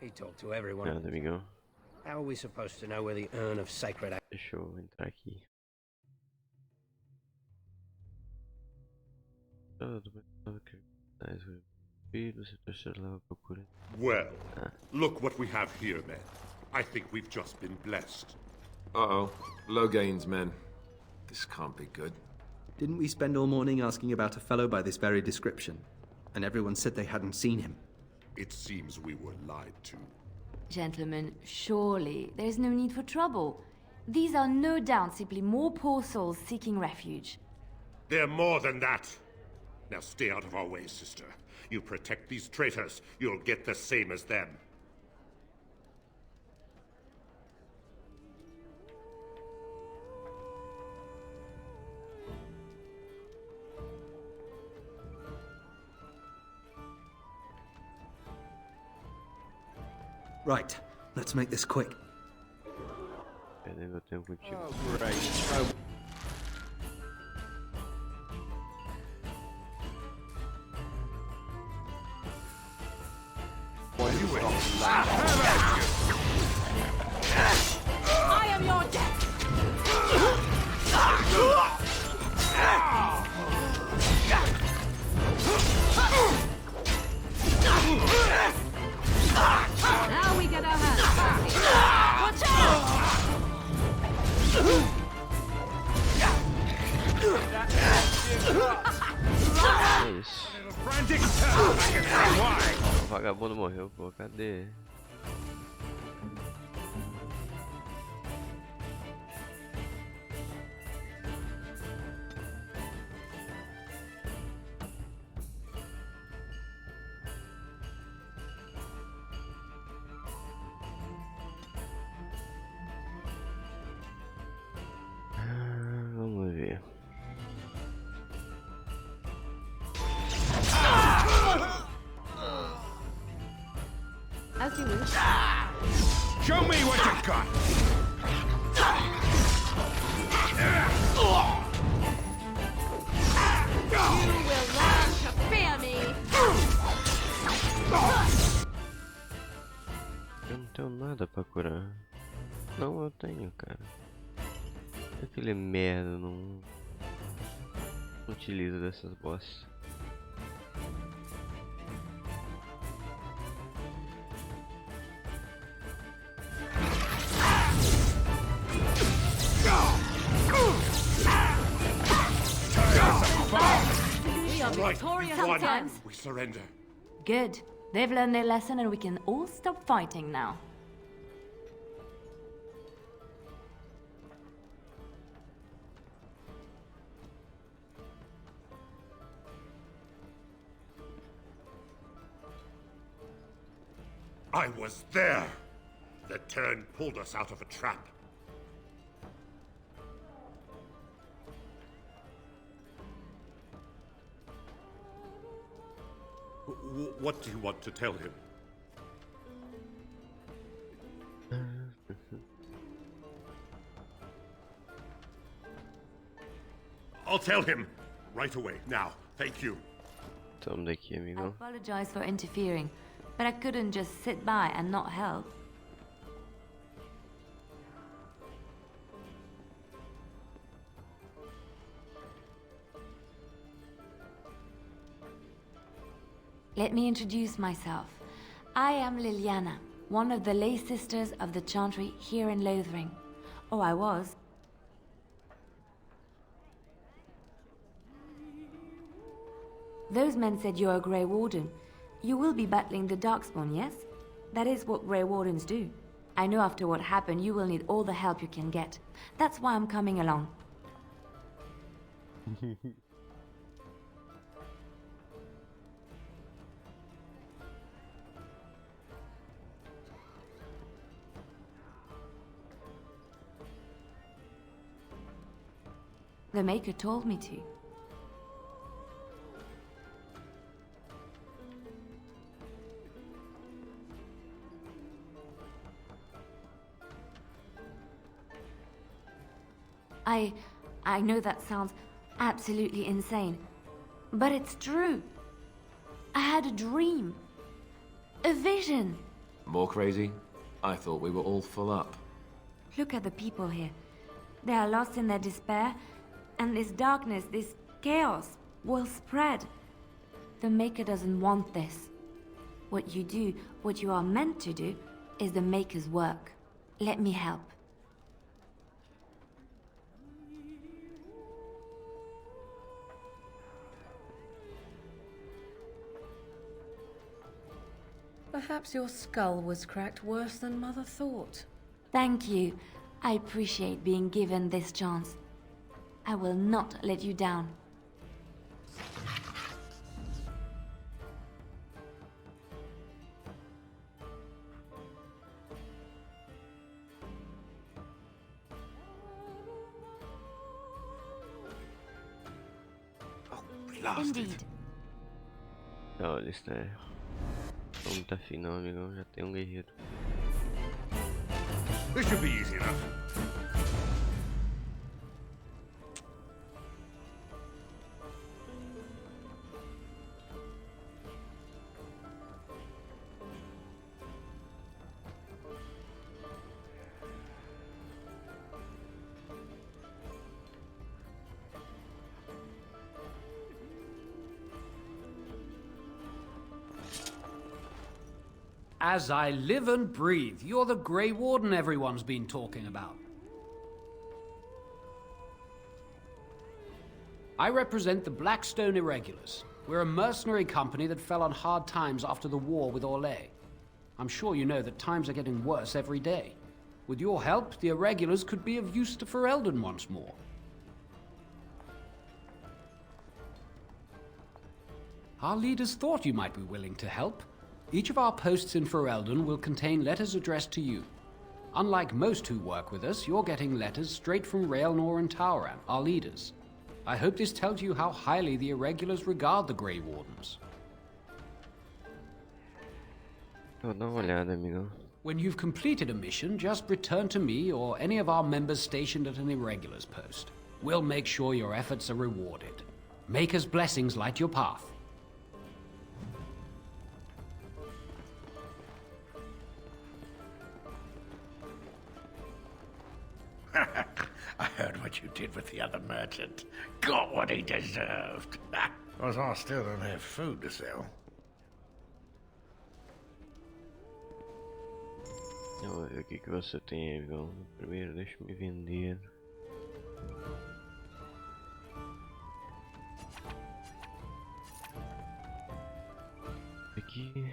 He talked to everyone. Ah, there we go. How are we supposed to know where the urn of sacred... Deixa eu entrar aqui. Well, look what we have here, men. I think we've just been blessed. Uh-oh. Loghain's men. This can't be good. Didn't we spend all morning asking about a fellow by this very description? And everyone said they hadn't seen him. It seems we were lied to. Gentlemen, surely there is no need for trouble. These are no doubt simply more poor souls seeking refuge. They're more than that. Now stay out of our way, sister. You protect these traitors, you'll get the same as them. Right, let's make this quick. Perdendo tempo contigo. Oh, great. I am your death! Now we get our hands dirty. Watch out! É isso. O vagabundo morreu, pô, cadê? Vamos ver. As you wish. Show me what you got! You will learn to fear me. Eu não tenho nada pra curar. Não, eu tenho, cara. Aquele merda não utiliza dessas bosses. We are victorious sometimes. We surrender. Good. They've learned their lesson and we can all stop fighting now. I was there. The turn pulled us out of a trap. What do you want to tell him? I'll tell him right away. Now, thank you. Tome daqui, I amigo. apologize for interfering, but I couldn't just sit by and not help. Let me introduce myself. I am Liliana, one of the lay sisters of the Chantry here in Lothering. Oh, I was. Those men said you're a Grey Warden. You will be battling the Darkspawn, yes? That is what Grey Wardens do. I know after what happened, you will need all the help you can get. That's why I'm coming along. The Maker told me to. I know that sounds absolutely insane, but it's true. I had a dream. A vision. More crazy? I thought we were all full up. Look at the people here. They are lost in their despair, and this darkness, this chaos, will spread. The Maker doesn't want this. What you do, what you are meant to do, is the Maker's work. Let me help. Perhaps your skull was cracked worse than Mother thought. Thank you. I appreciate being given this chance. I will not let you down. Indeed. Olha, isso é. Não muito afim não, amigão. Já tem um guerreiro. This should be easy enough. As I live and breathe, you're the Grey Warden everyone's been talking about. I represent the Blackstone Irregulars. We're a mercenary company that fell on hard times after the war with Orlais. I'm sure you know that times are getting worse every day. With your help, the Irregulars could be of use to Ferelden once more. Our leaders thought you might be willing to help. Each of our posts in Ferelden will contain letters addressed to you. Unlike most who work with us, you're getting letters straight from Raelnor and Tauran, our leaders. I hope this tells you how highly the Irregulars regard the Grey Wardens. Vou dar uma olhada, amigo. When you've completed a mission, just return to me or any of our members stationed at an Irregulars post. We'll make sure your efforts are rewarded. Maker's blessings light your path. I heard what you did with the other merchant. Got what he deserved. Because I still don't have food to sell. Eu vou ver o que você tem aí, amigão. Primeiro deixa eu me vender. Aqui.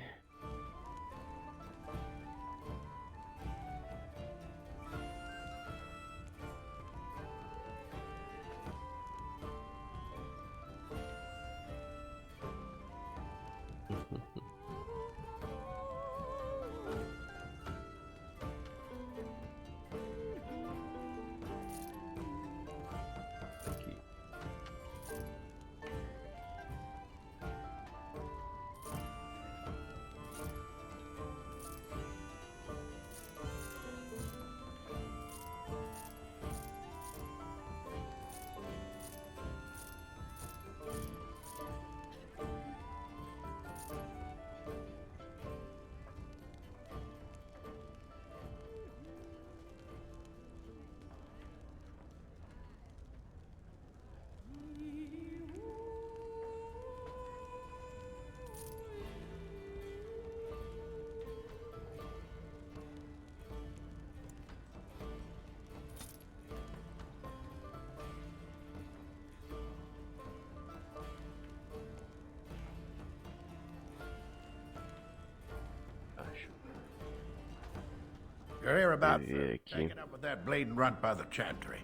You're here about taking up with that bleeding runt by the chantry.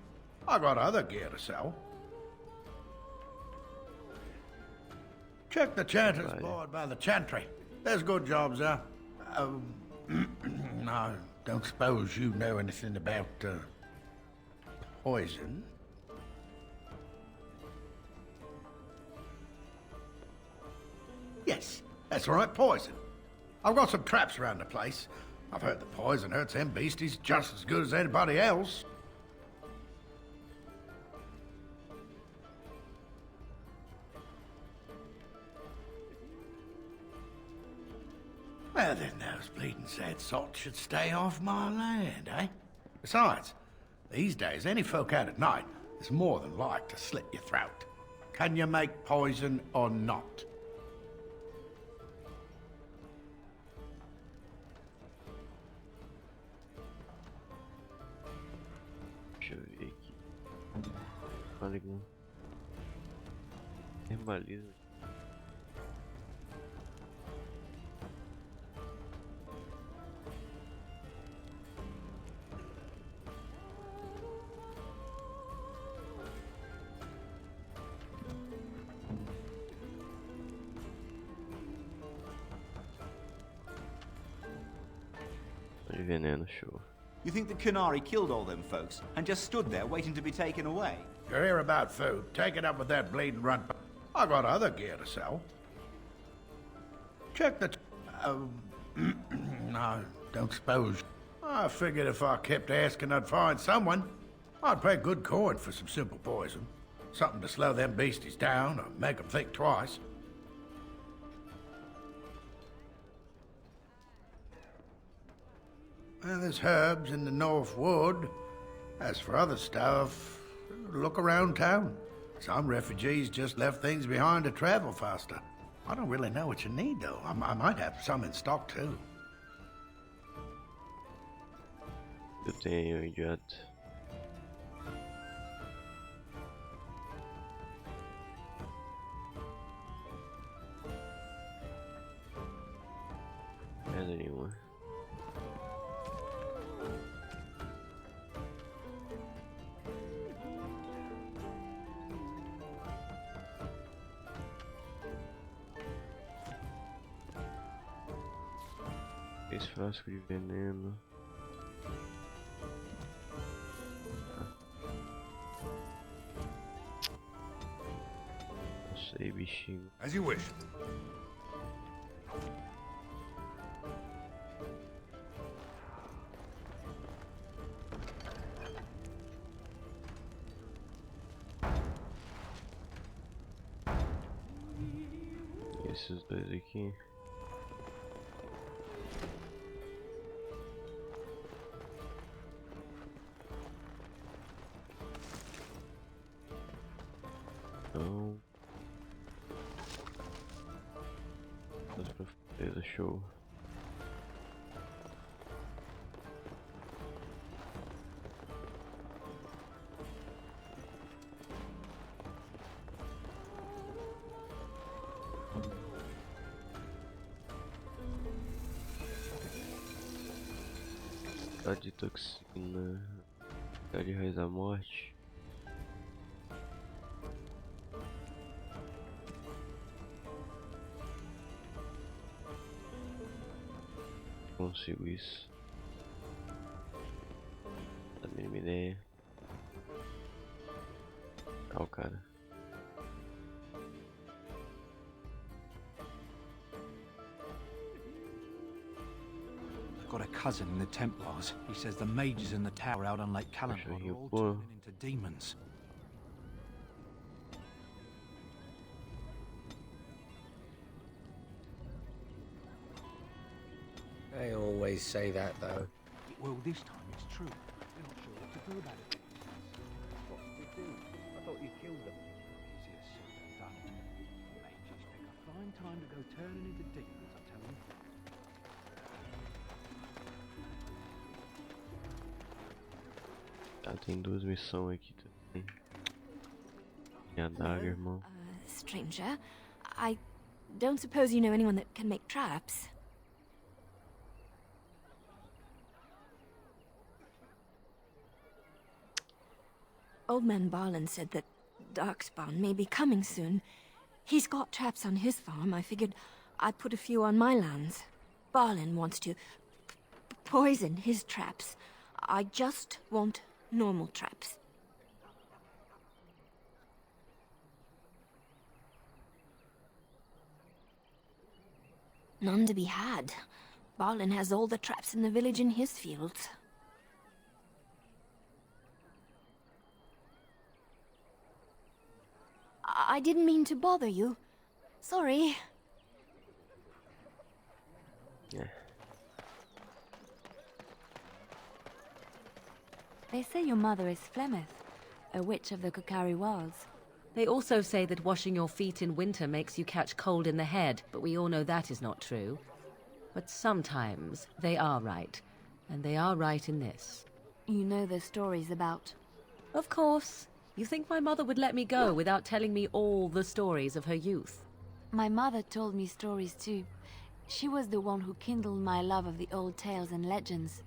I got other gear to sell. Check the chanter's board by the chantry. There's good jobs there. I don't suppose you know anything about poison. Yes, that's right, poison. I've got some traps around the place. I've heard the poison hurts them beasties just as good as anybody else. Well, then those bleeding sad sots should stay off my land, eh? Besides, these days, any folk out at night is more than like to slit your throat. Can you make poison or not? Deixa eu ver aqui. Fôlego. Herbalismo. Veneno, show. You think the Kunari killed all them folks and just stood there waiting to be taken away? You're here about food. Take it up with that bleeding runt. I got other gear to sell. Check the... I don't suppose... I figured if I kept asking I'd find someone. I'd pay good coin for some simple poison. Something to slow them beasties down or make them think twice. Well, there's herbs in the North Wood. As for other stuff, look around town. Some refugees just left things behind to travel faster. I don't really know what you need, though. I might have some in stock, too. Eu tenho, idiota. 3 frascos de veneno. Não sei, bichinho. As you wish. Esses dois aqui. Então, das profundezas, show. De toxina, de raiz da morte. Consigo isso. A mínima ideia. Ah, o cara. Got a cousin in the Templars. He says the mages in the tower out on Lake Calendar are all turning into demons. They always say that, though. Well, this time it's true. They're not sure what to do about it. What did you do? I thought you killed them. Easier said than done. Mages pick a fine time to go turning into demons, I tell you. Ah, tem duas missões aqui também. E a daga, irmão. Stranger, I don't suppose you know anyone that can make traps? Old man Barlin said that Darkspawn may be coming soon. He's got traps on his farm. I figured I'd put a few on my lands. Barlin wants to poison his traps. I just want normal traps. None to be had. Barlin has all the traps in the village in his fields. I didn't mean to bother you. Sorry. Yeah. They say your mother is Flemeth, a witch of the Kukari Wilds. They also say that washing your feet in winter makes you catch cold in the head, but we all know that is not true. But sometimes they are right, and they are right in this. You know the stories about... Of course. You think my mother would let me go without telling me all the stories of her youth? My mother told me stories too. She was the one who kindled my love of the old tales and legends.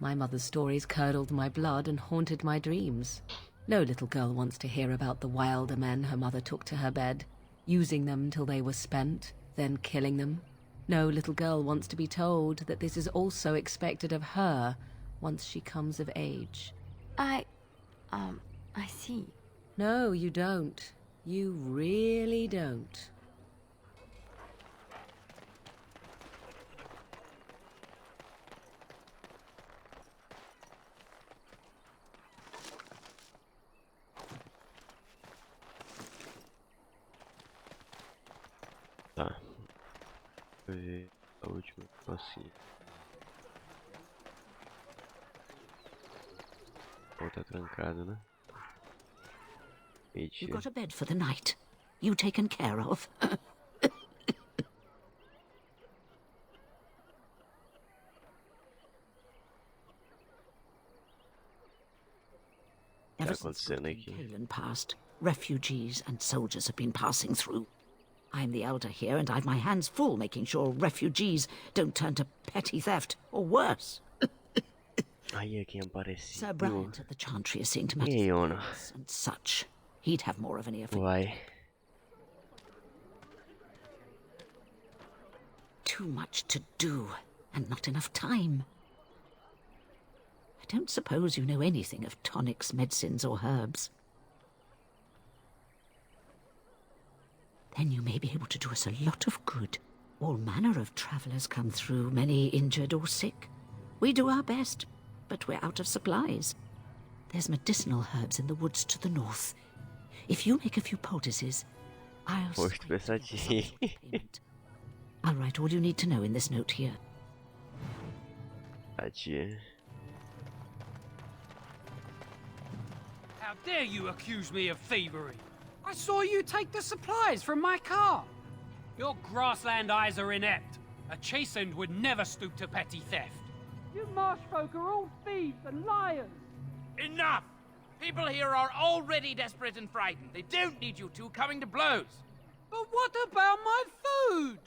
My mother's stories curdled my blood and haunted my dreams. No little girl wants to hear about the wilder men her mother took to her bed, using them till they were spent, then killing them. No little girl wants to be told that this is also expected of her once she comes of age. I see. No, you don't. You really don't. Tá. Deixa eu ver a última assim. Ou tá trancado, né? You got a bed for the night. You taken care of. Ever since Kalen passed, refugees and soldiers have been passing through. I'm the elder here, and I've my hands full making sure refugees don't turn to petty theft, or worse. Sir Bryant at the Chantry is seeing to matters and such. He'd have more of an ear for you. 2 too much to do, and not enough time. I don't suppose you know anything of tonics, medicines, or herbs. Then you may be able to do us a lot of good. All manner of travellers come through, many injured or sick. We do our best, but we're out of supplies. There's medicinal herbs in the woods to the north. If you make a few poultices, I'll write all you need to know in this note here. How dare you accuse me of thievery? I saw you take the supplies from my car. Your grassland eyes are inept. A chastened would never stoop to petty theft. You marsh folk are all thieves and liars. Enough! People here are already desperate and frightened. They don't need you two coming to blows. But what about my food?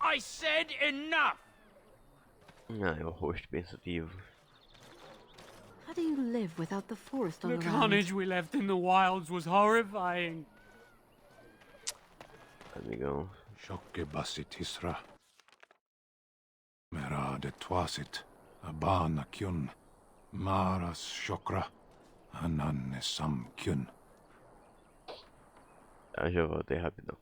I said enough! Ah, é o rosto pensativo. How do you live without the forest all The around? carnage we left in the wilds was horrifying. Amigão. Shokke basit hisra. Mera de twasit. Abana kyun. Maras shokra. Ananne sam kyun. Ah, já voltei rapidão.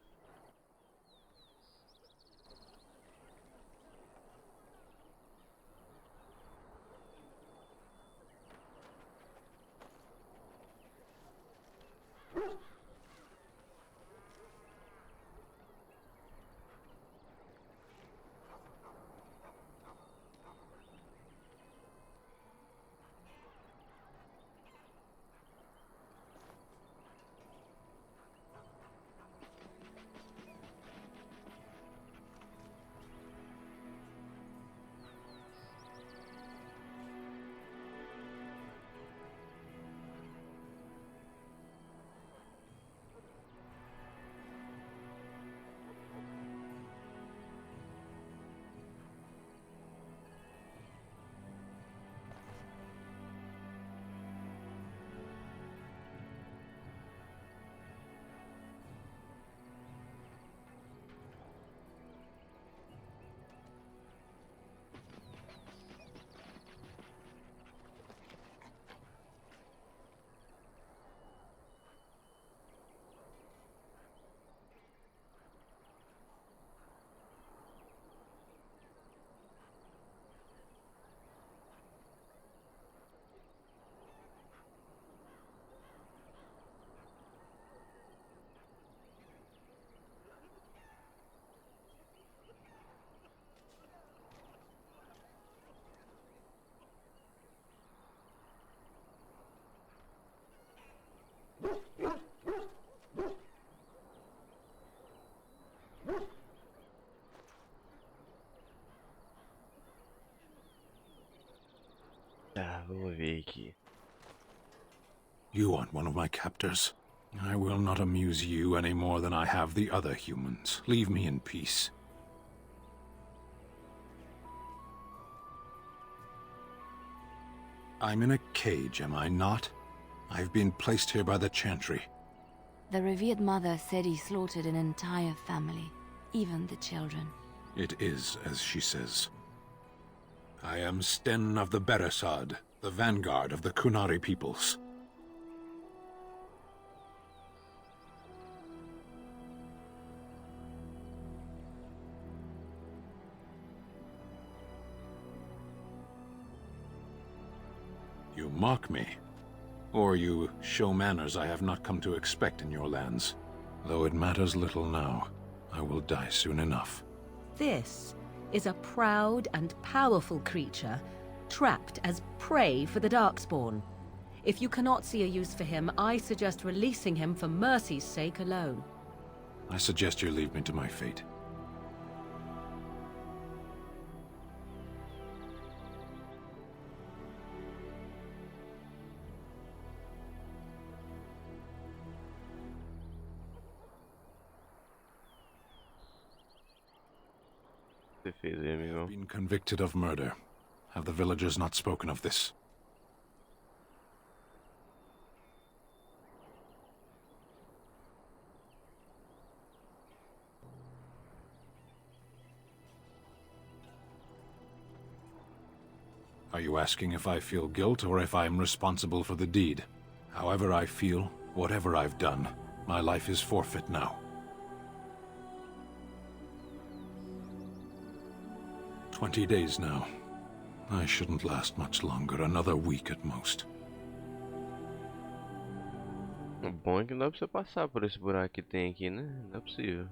Tá, vamos ver aqui. You aren't one of my captors. I will not amuse you any more than I have the other humans. Leave me in peace. I'm in a cage, am I not? I've been placed here by the Chantry. The revered mother said he slaughtered an entire family, even the children. It is as she says. I am Sten of the Beresad, the vanguard of the Kunari peoples. You mock me, or you show manners I have not come to expect in your lands. Though it matters little now, I will die soon enough. This is a proud and powerful creature, trapped as prey for the Darkspawn. If you cannot see a use for him, I suggest releasing him for mercy's sake alone. I suggest you leave me to my fate. I've been convicted of murder. Have the villagers not spoken of this? Are you asking if I feel guilt or if I'm responsible for the deed? However I feel, whatever I've done, my life is forfeit now. 20 days now. I shouldn't last much longer, another week at most. O bom é que não dá pra você passar por esse buraco que tem aqui, né? Não é possível.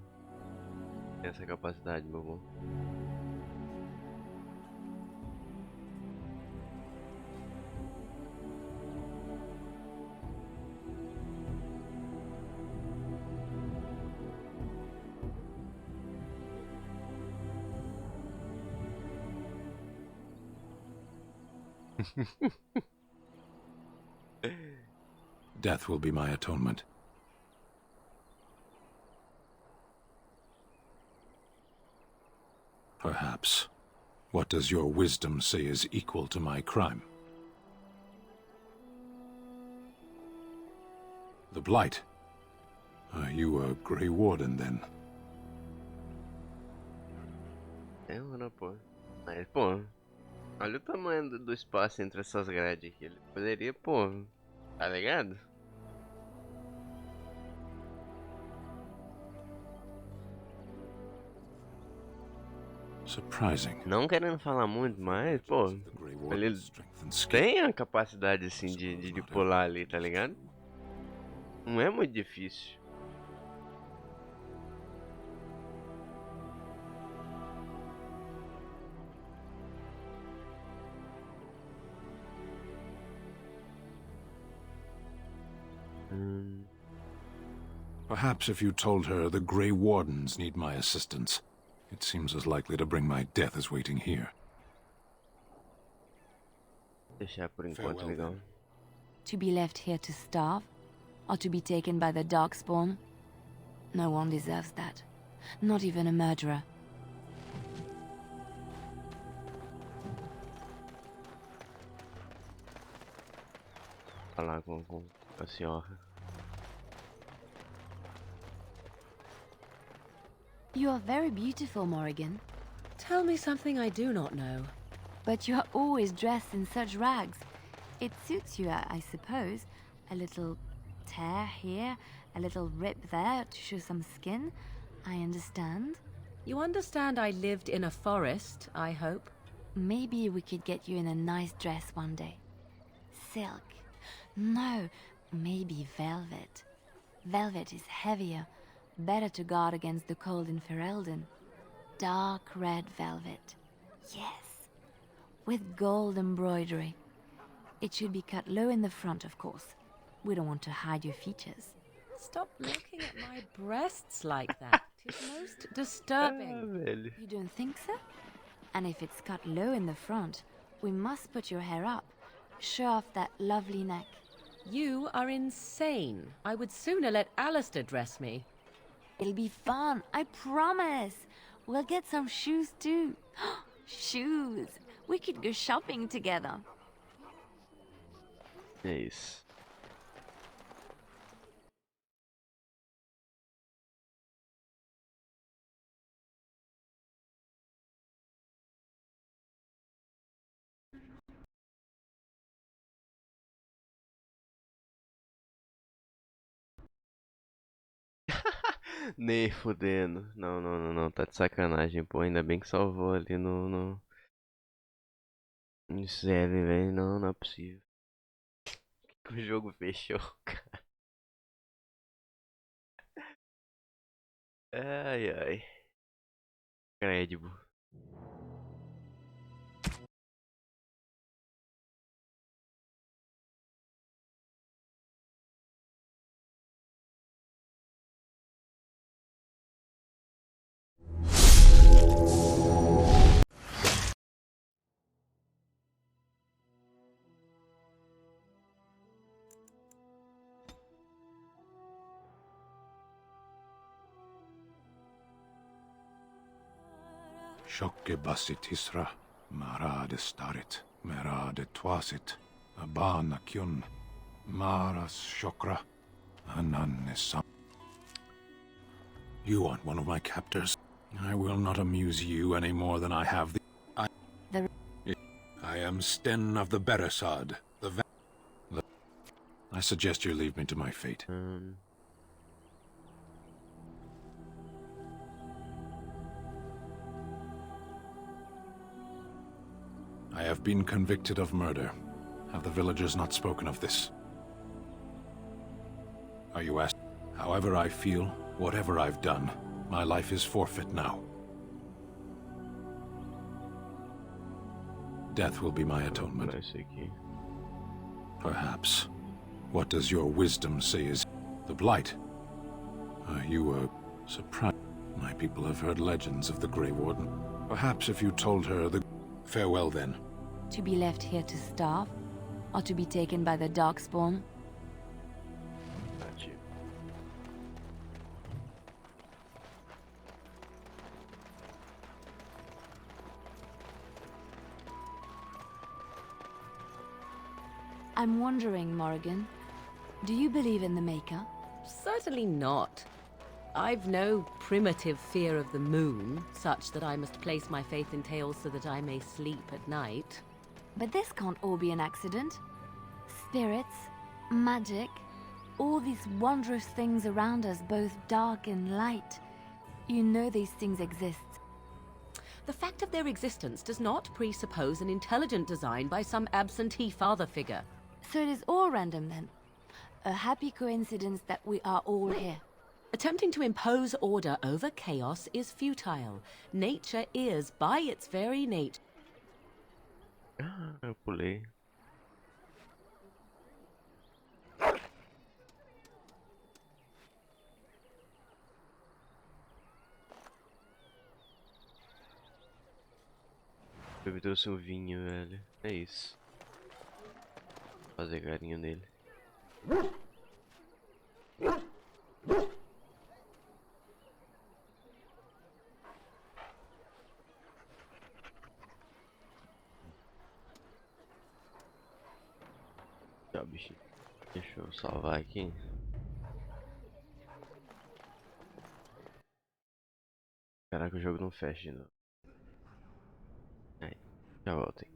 Tem essa capacidade, meu bom. Death will be my atonement. Perhaps. What does your wisdom say is equal to my crime? The Blight. Are you a Grey Warden, then? É, mano, pô. Mas, pô, olha o tamanho do espaço entre essas grades aqui. Ele poderia, pô, tá ligado? Surprising. Não querendo falar muito, mas, pô, ele tem a capacidade, assim, de pular ali, tá ligado? Não é muito difícil. Perhaps if you told her the Grey Wardens need my assistance, it seems as likely to bring my death as waiting here. Deixar por enquanto, legal. To be left here to starve? Or to be taken by the Darkspawn? No one deserves that. Not even a murderer. Falar com a senhora. You are very beautiful, Morrigan. Tell me something I do not know. But you are always dressed in such rags. It suits you, I suppose. A little tear here, a little rip there to show some skin. I understand. You understand I lived in a forest, I hope? Maybe we could get you in a nice dress one day. Silk. No, maybe velvet. Velvet is heavier, better to guard against the cold in Ferelden. Dark red velvet. Yes. With gold embroidery. It should be cut low in the front, of course. We don't want to hide your features. Stop looking at my breasts like that. It's most disturbing. You don't think so? And if it's cut low in the front, we must put your hair up. Show off that lovely neck. You are insane. I would sooner let Alistair dress me. It'll be fun, I promise. We'll get some shoes too. Shoes! We could go shopping together. É isso. Nem fudendo. Não. Tá de sacanagem, pô. Ainda bem que salvou ali no Zé, velho. Não é possível. O jogo fechou, cara. Ai. Crédito. Shokke basit hisra, marade starit, merade twasit, abana kyun, maras shokra, ananesam. You aren't one of my captors. I will not amuse you any more than I have I am Sten of the Beresad, I suggest you leave me to my fate. I have been convicted of murder. Have the villagers not spoken of this? Are you asked? However I feel, whatever I've done, my life is forfeit now. Death will be my atonement. Perhaps. What does your wisdom say is the Blight? Are you surprised? My people have heard legends of the Grey Warden. Perhaps if you told her the... Farewell then. To be left here to starve? Or to be taken by the Darkspawn? Got you. I'm wondering, Morrigan, do you believe in the Maker? Certainly not. I've no primitive fear of the moon, such that I must place my faith in tales so that I may sleep at night. But this can't all be an accident. Spirits, magic, all these wondrous things around us, both dark and light. You know these things exist. The fact of their existence does not presuppose an intelligent design by some absentee father figure. So it is all random then? A happy coincidence that we are all here. Attempting to impose order over chaos is futile. Nature is, by its very nature... Eu pulei. Eu trouxe um vinho, velho. É isso. Vou fazer carinho nele. Tchau, bichinho. Deixa eu salvar aqui. Caraca, o jogo não fecha de novo. Aí, já voltei.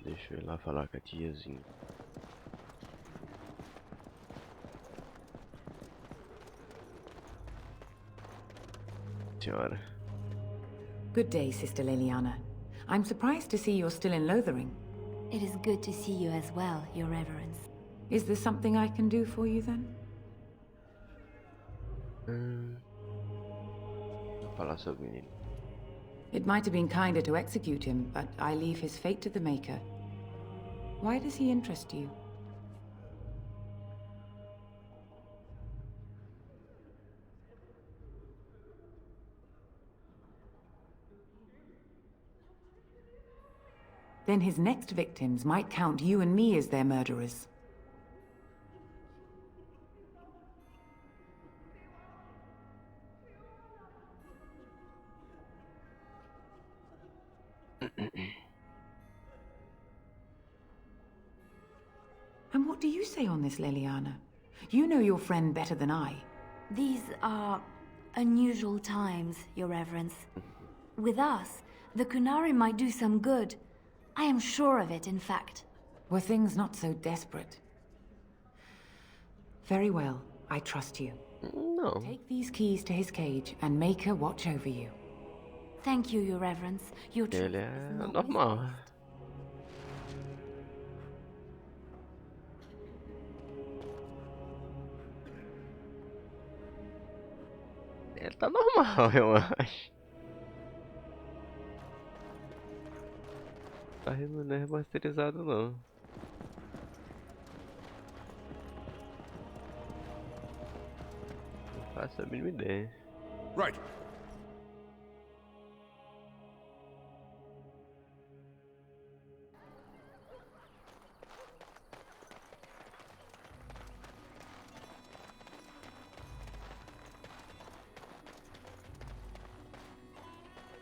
Deixa eu ir lá falar com a tiazinha. Senhora. Good day, Sister Liliana. I'm surprised to see you're still in Lothering. It is good to see you as well, Your Reverence. Is there something I can do for you then? Vou falar sobre o menino. It might have been kinder to execute him, but I leave his fate to the Maker. Why does he interest you? Then his next victims might count you and me as their murderers. And what do you say on this, Liliana? You know your friend better than I. These are unusual times, Your Reverence. With us, the Kunari might do some good. I am sure of it, in fact. Were things not so desperate? Very well, I trust you. No. Take these keys to his cage and make her watch over you. Thank you, Your Reverence. Your truth Ele is é not normal. Ele tá normal, eu acho. Tá não é remasterizado não. Não faço a mínima ideia. Right.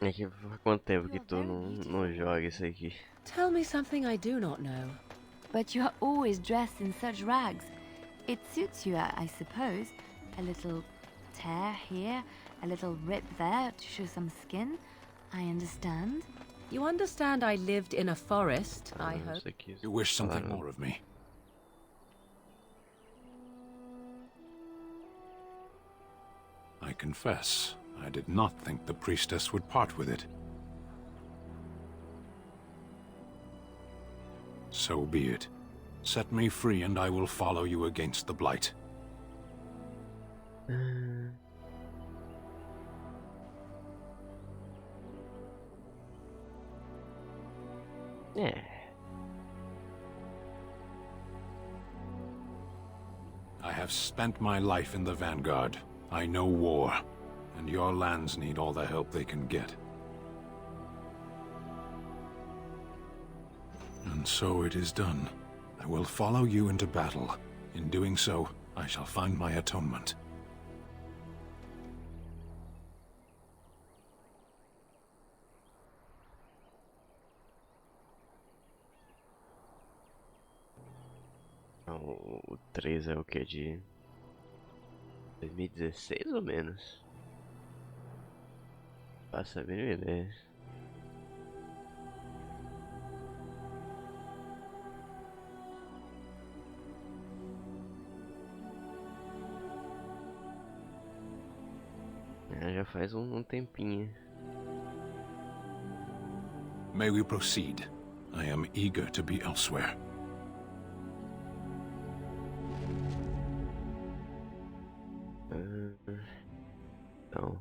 É que faz quanto tempo que tu não joga isso aqui? Tell me something I do not know. But you are always dressed in such rags. It suits you, I suppose. A little tear here, a little rip there to show some skin. I understand. You understand I lived in a forest, I hope. You wish something more of me? I confess, I did not think the priestess would part with it. So be it. Set me free and I will follow you against the Blight. Yeah. I have spent my life in the Vanguard. I know war, and your lands need all the help they can get. And so it is done. I will follow you into battle. In doing so, I shall find my atonement. O 3 é o que? De 2016 ou menos? Faço a mínima ideia. Já faz um tempinho. May we proceed? I am eager to be elsewhere. Não.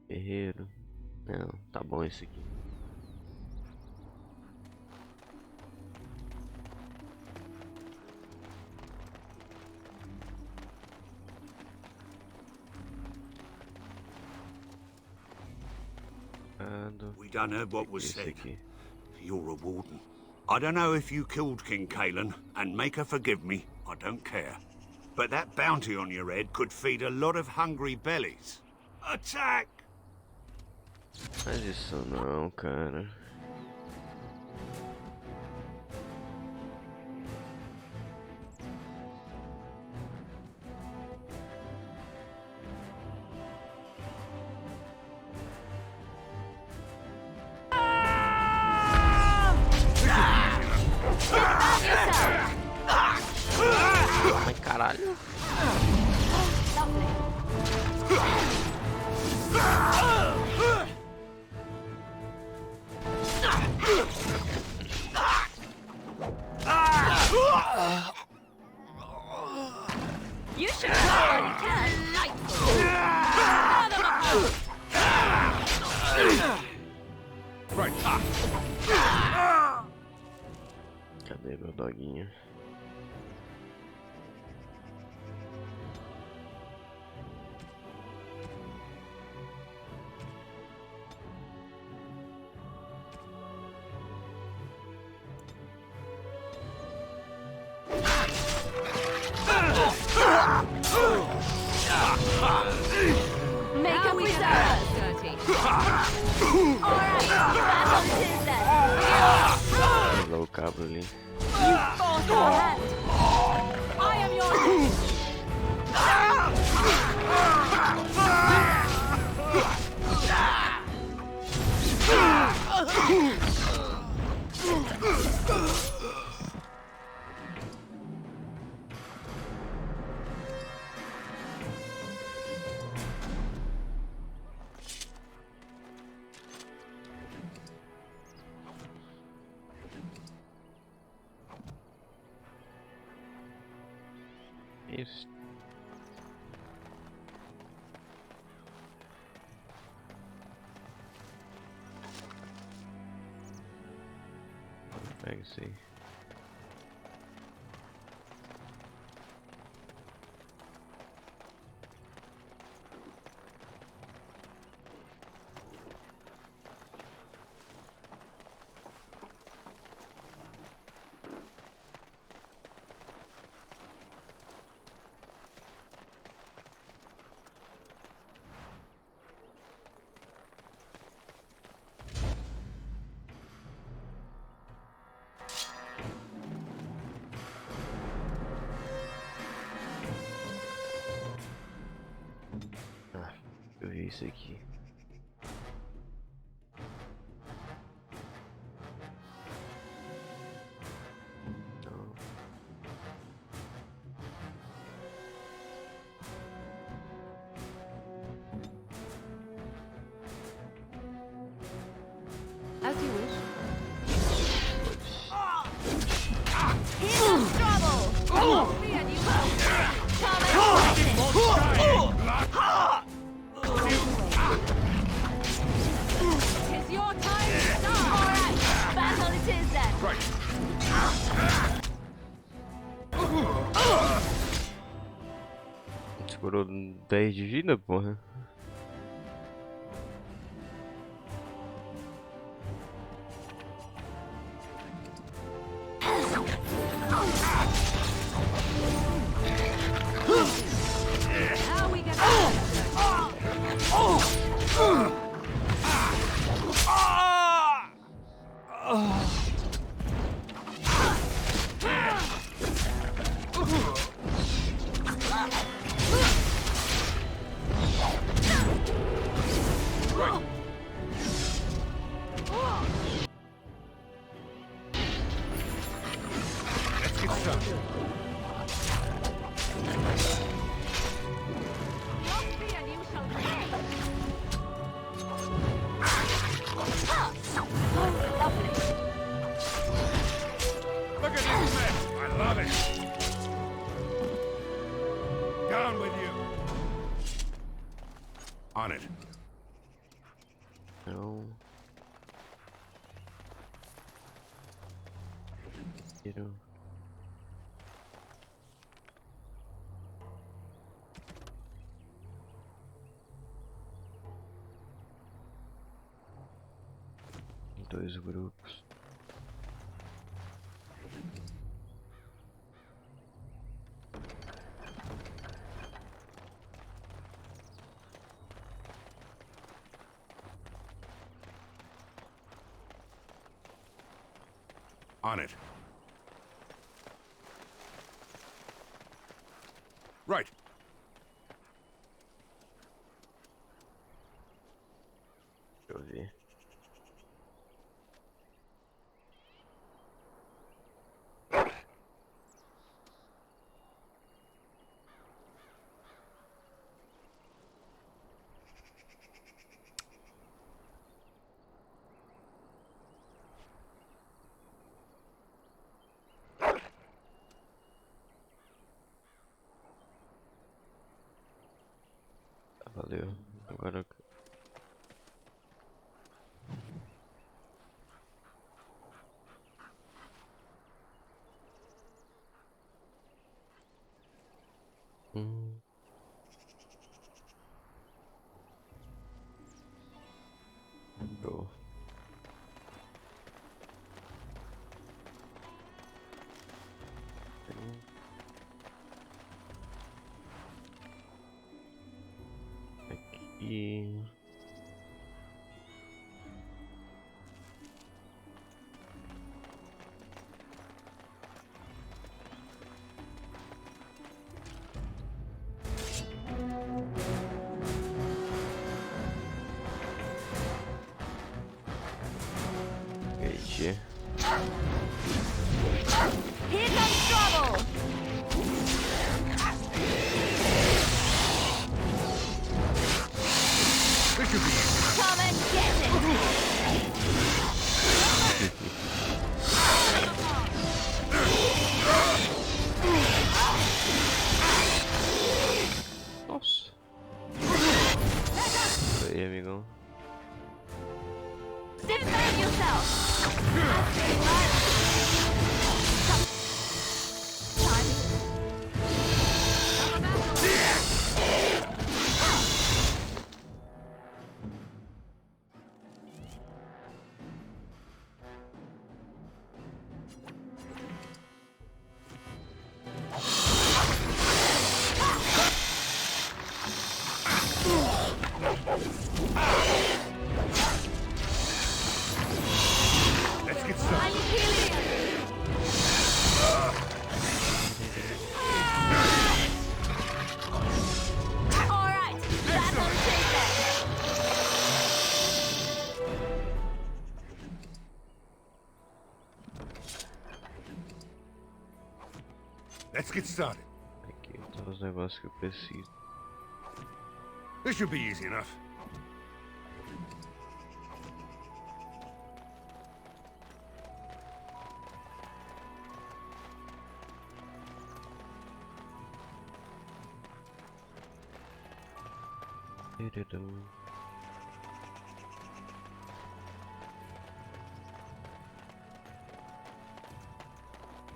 Guerreiro. Não, tá bom esse aqui. We done heard what was said. You're a warden. I don't know if you killed King Kalen, and make her forgive me, I don't care. But that bounty on your head could feed a lot of hungry bellies. Attack! Faz isso não, cara. Ai, caralho. You should already can. Cadê meu doguinho? Make a reserve. Alright, battle business. Usar o cabo ali. You force your hand. I am your Isso. Pega isso aí. Eu vi isso aqui. Não. As you wish. Here's trouble! Me and you It's your time to start! Alright, battle it is then! Right. Segurou 10 de vida, porra. How we gonna Let's get started. Look at this mess! I love it! Down with you! On it. Não. Tiro. Dois grupos. On it. Right. Deixa eu ver. Valeu. Agora Show. Aqui. Here comes trouble! Let's get started. Aqui estão os negócios que eu preciso. This should be easy enough.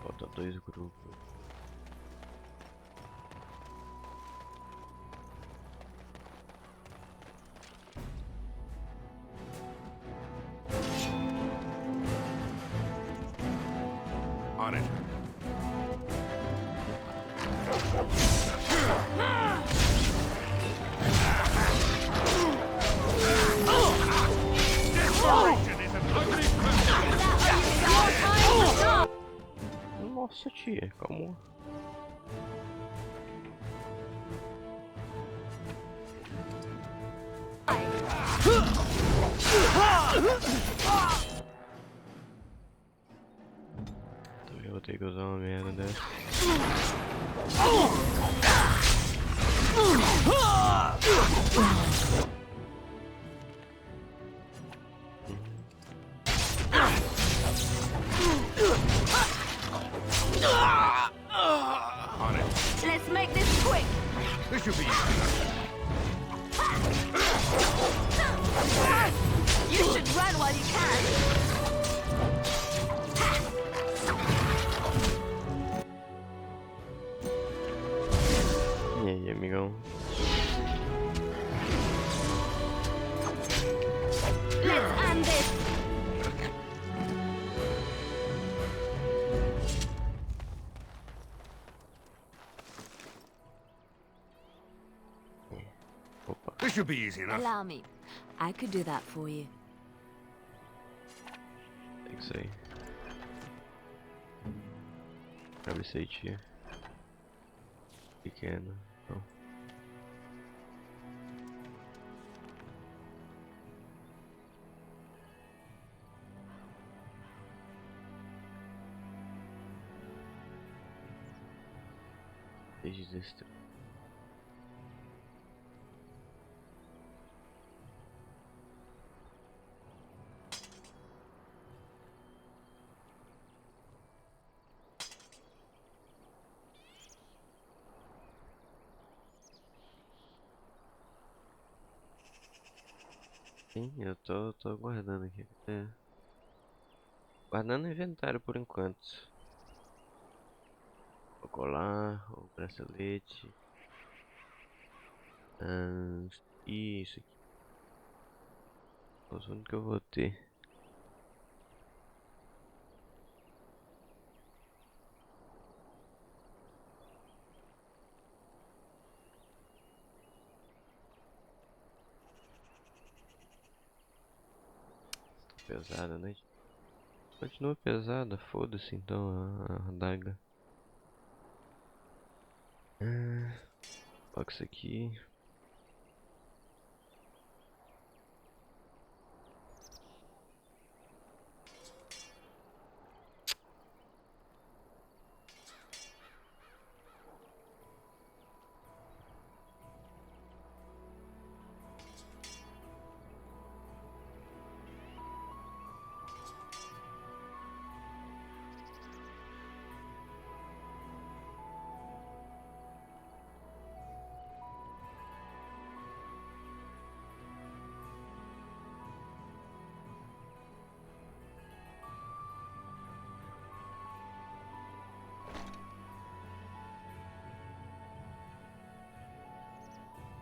Falta 2 grupos. On it. Nossa, tia, calma. Eu vou ter que usar uma merda dessa. On it. Let's make this quick. This should be easy enough. You should run while you can. E aí, amigão? Let's end this. This should be easy enough. Allow me. I could do that for you. Tem que sair. Cabecetinha. Pequena. Não. Desde sim, eu tô guardando aqui. É. Guardando o inventário por enquanto. O colar, o bracelete. Isso aqui. É o único que eu vou ter. Pesada, né? Continua pesada, foda-se então a adaga. Coloca isso aqui.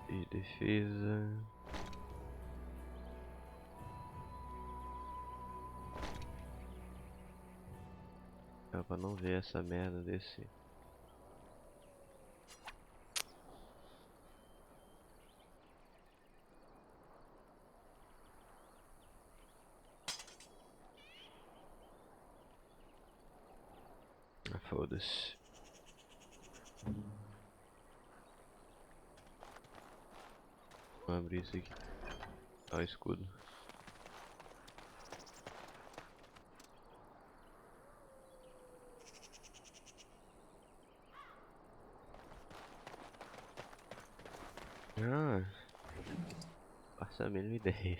E defesa. Dá pra não ver essa merda desse. Ah, foda-se. Vou abrir isso aqui. Ó, o escudo. Ah, faço a mínima ideia.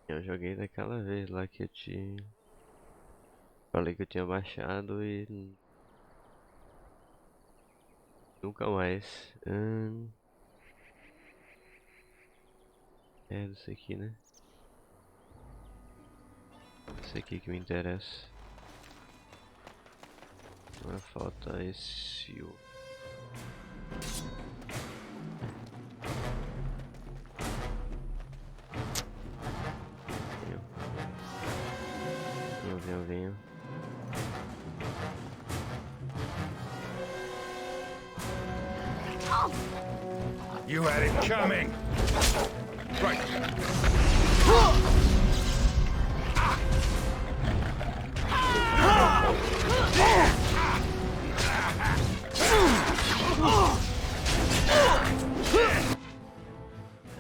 Eu joguei daquela vez lá que eu te falei que eu tinha baixado e nunca mais. É isso aqui, né? Isso aqui que me interessa. Agora falta esse. Venho. You had it coming. Right.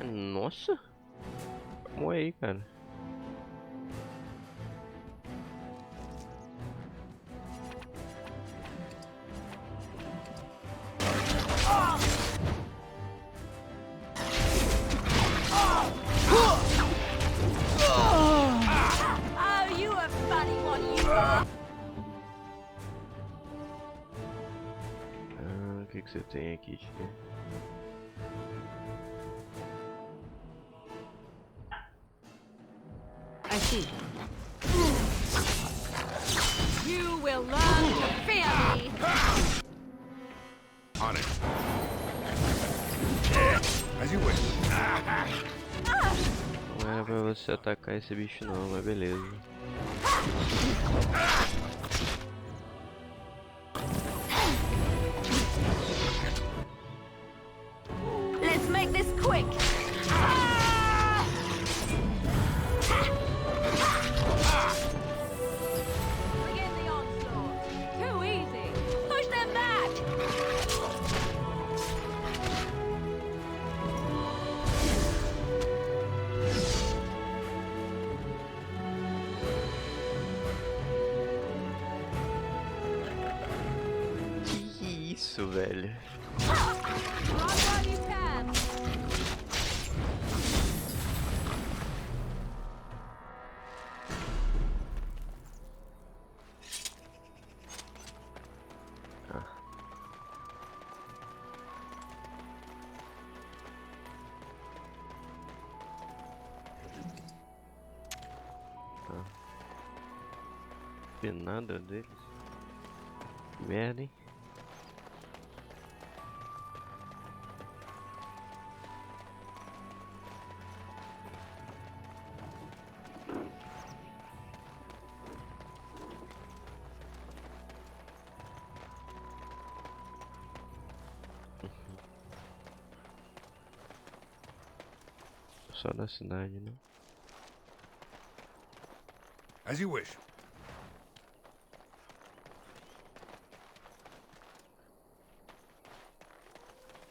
Nossa! Como é aí, cara? O que você tem aqui, tia? I see. You will learn to fear me. On it. As you wish. Não era pra você atacar esse bicho não, mas beleza. Let's make this quick. Begin the onslaught. Too easy. Push them back. Que isso, velho? Run while you can. Não vi nada deles. Merda, hein? Só na cidade, né? As you wish.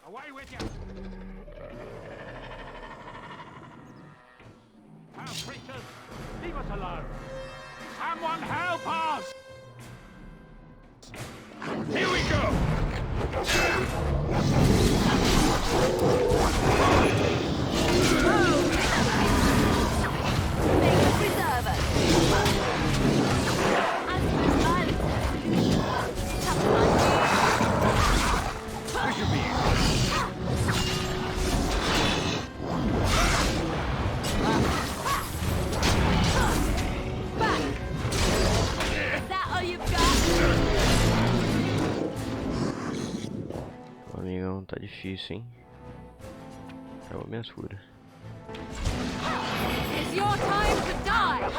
Away with you! House creatures, leave us alone! Someone help us! Here we go! Amigão, tá difícil, hein? Acabou minhas curas. It's your time to die.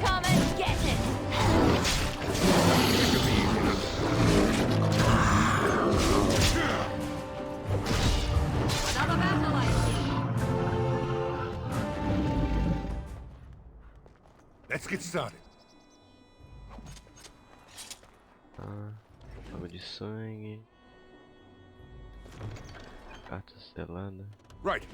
Come and get it. Another battle, I see. Let's get started. Água de sangue. Carta selada. Right.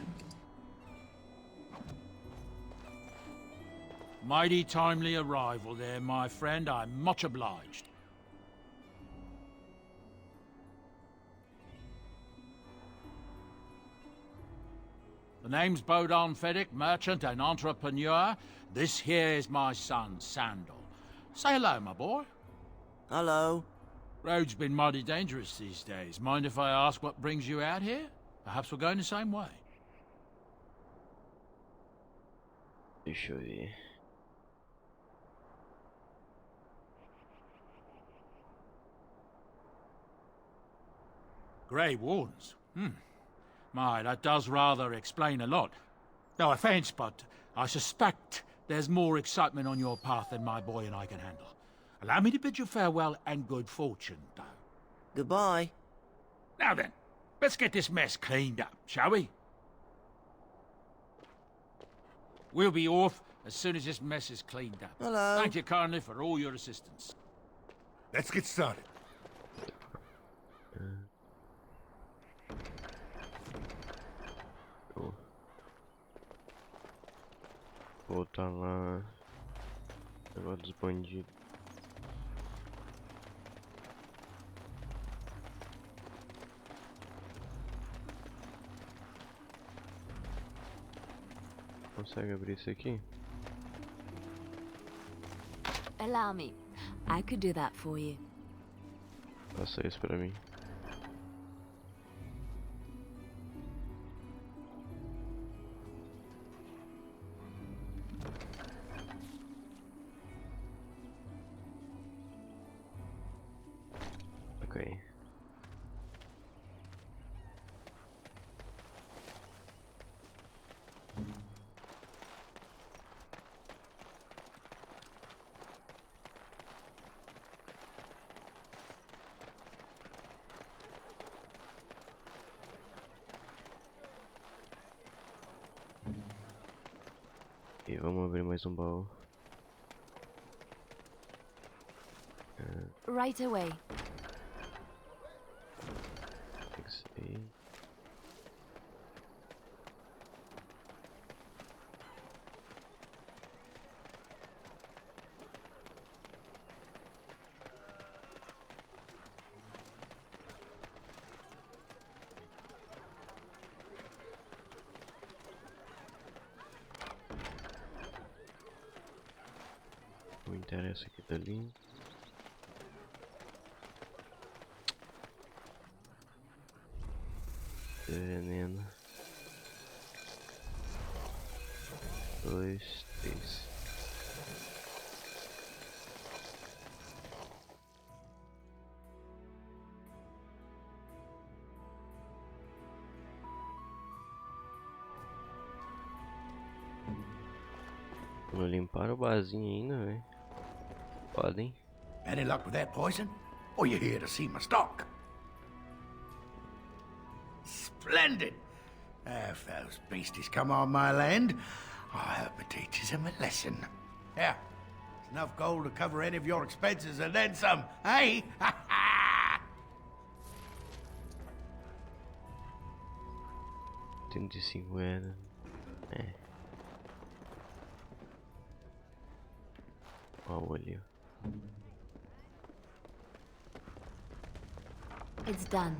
Mighty timely arrival there, my friend. I'm much obliged. The name's Bodon Feddick, merchant and entrepreneur. This here is my son, Sandal. Say hello, my boy. Hello. Road's been mighty dangerous these days. Mind if I ask what brings you out here? Perhaps we're going the same way. Deixa eu ver. Grey Wardens? My, that does rather explain a lot. No offense, but I suspect there's more excitement on your path than my boy and I can handle. Allow me to bid you farewell and good fortune, though. Goodbye. Now then, let's get this mess cleaned up, shall we? We'll be off as soon as this mess is cleaned up. Hello. Thank you kindly for all your assistance. Let's get started. Voltar lá. Negócio dos bandidos. Consegue abrir isso aqui? Allow me. I could do that for you. Faça isso pra mim. Ok. E vamos abrir mais um baú. Right away. Tem que ser. Não me interessa aqui dali. Veneno. 2, 3. Não limparam o barzinho ainda, velho. Podem. Any luck with that poison? Or you here to see my stock? Splendid! If those beasties come on my land, I hope it teaches them a lesson. Yeah, it's enough gold to cover any of your expenses and then some, eh? Tem de 50. É. Ó o olho. It's done.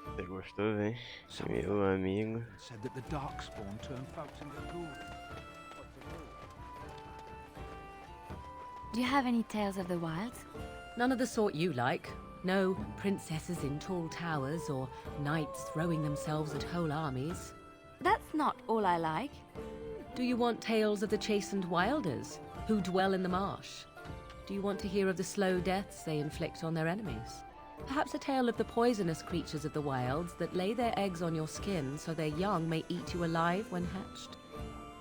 Você gostou, velho? Meu amigo. Said that the darkspawn turned folks into ghouls. Do you have any tales of the wilds? None of the sort you like. No princesses in tall towers or knights throwing themselves at whole armies. That's not all I like. Do you want tales of the chastened wilders who dwell in the marsh? Do you want to hear of the slow deaths they inflict on their enemies? Perhaps a tale of the poisonous creatures of the wilds that lay their eggs on your skin so their young may eat you alive when hatched?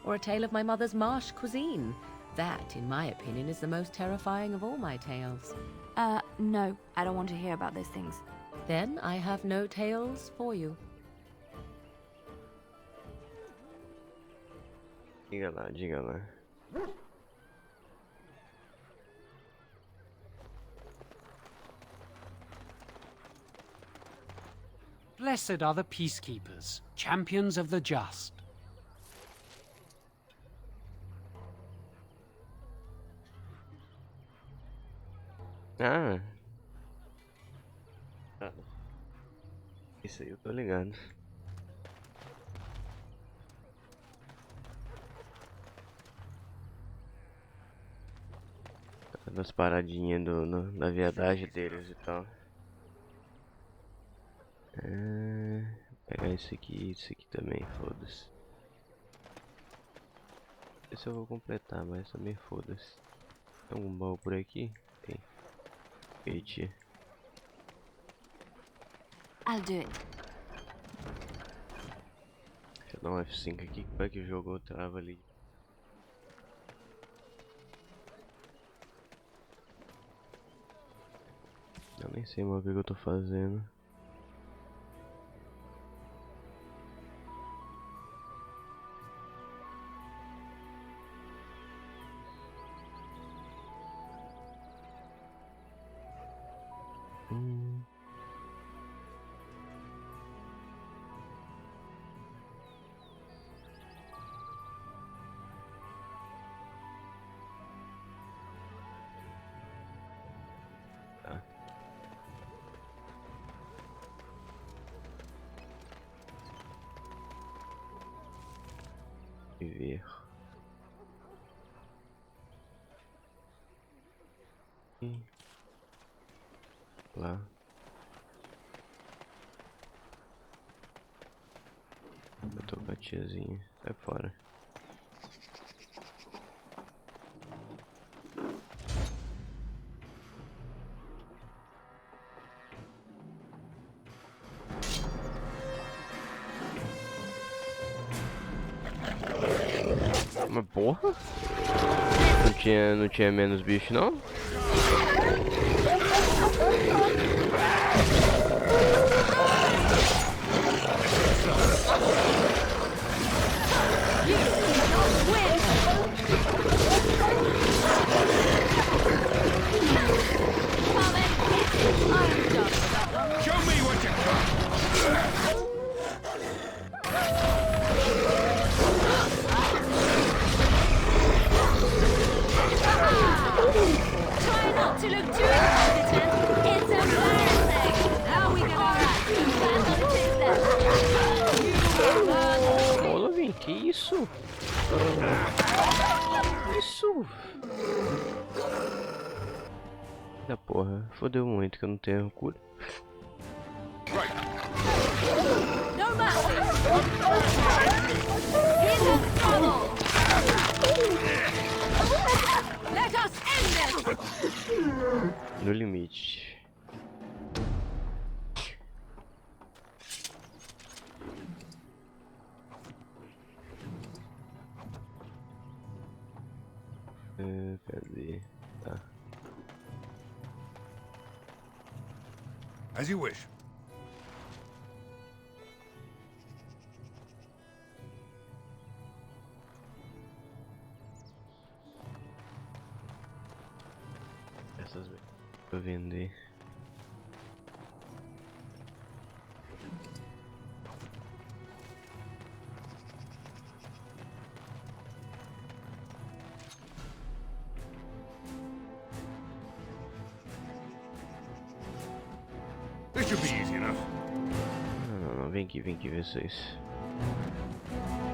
Or a tale of my mother's marsh cuisine? That, in my opinion, is the most terrifying of all my tales. No, I don't want to hear about those things. Then I have no tales for you. Diga lá, diga lá. Blessed are the peacekeepers, champions of the just. Ah. Isso aí eu tô ligado. Das paradinhas da viadagem deles e tal. Vou pegar isso aqui também, foda-se. Esse eu vou completar, mas também foda-se. Tem algum baú por aqui? Tem. Eita. I'll do it. Deixa eu dar um F5 aqui, como é que jogou trava ali. Eu nem sei mais o que eu tô fazendo. Tá. Ver. E lá. Eu tô com a tiazinha. Sai fora. Mas porra? Não tinha menos bicho não? Show me what you got! Try not to look too incompetent. It's embarrassing. Now we can Olha, vem, que isso? Isso? Da porra, fodeu muito que eu não tenho cura. No matter. Here's trouble. Let us end this. No limite. Cadê? Tá. As you wish. Essas pra vender. This should be easy enough. Não, vem aqui ver vocês.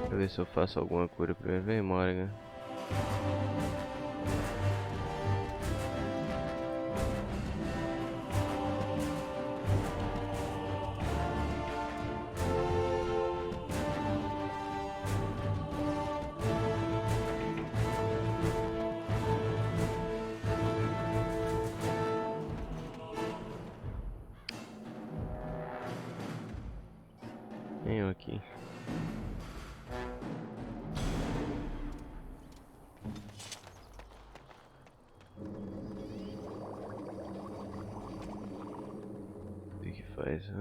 Deixa eu ver se eu faço alguma cura pra ver, Morgan. Venham aqui. O que faz?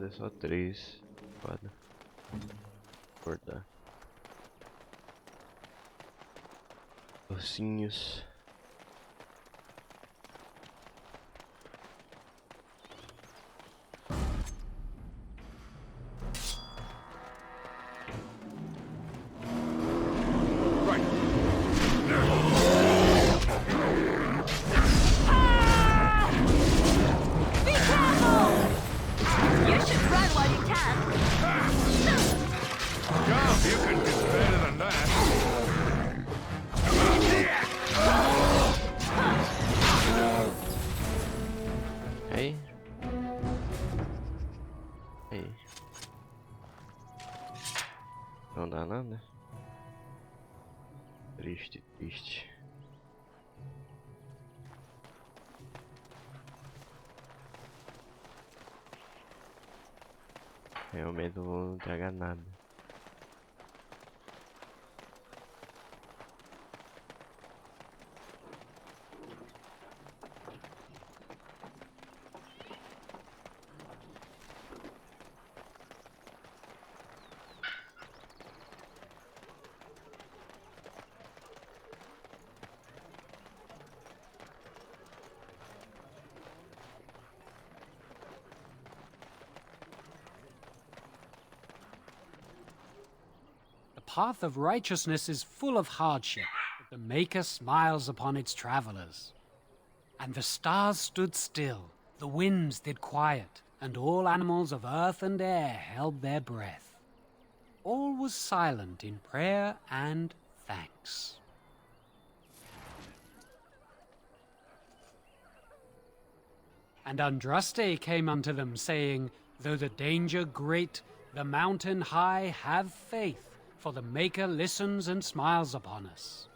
fazer só 3. Foda. Cortar. Ossinhos. Não dá nada. Triste, triste. Realmente não vou entregar nada. The path of righteousness is full of hardship, but the Maker smiles upon its travelers. And the stars stood still, the winds did quiet, and all animals of earth and air held their breath. All was silent in prayer and thanks. And Andraste came unto them, saying, Though the danger great, the mountain high, have faith, for the Maker listens and smiles upon us.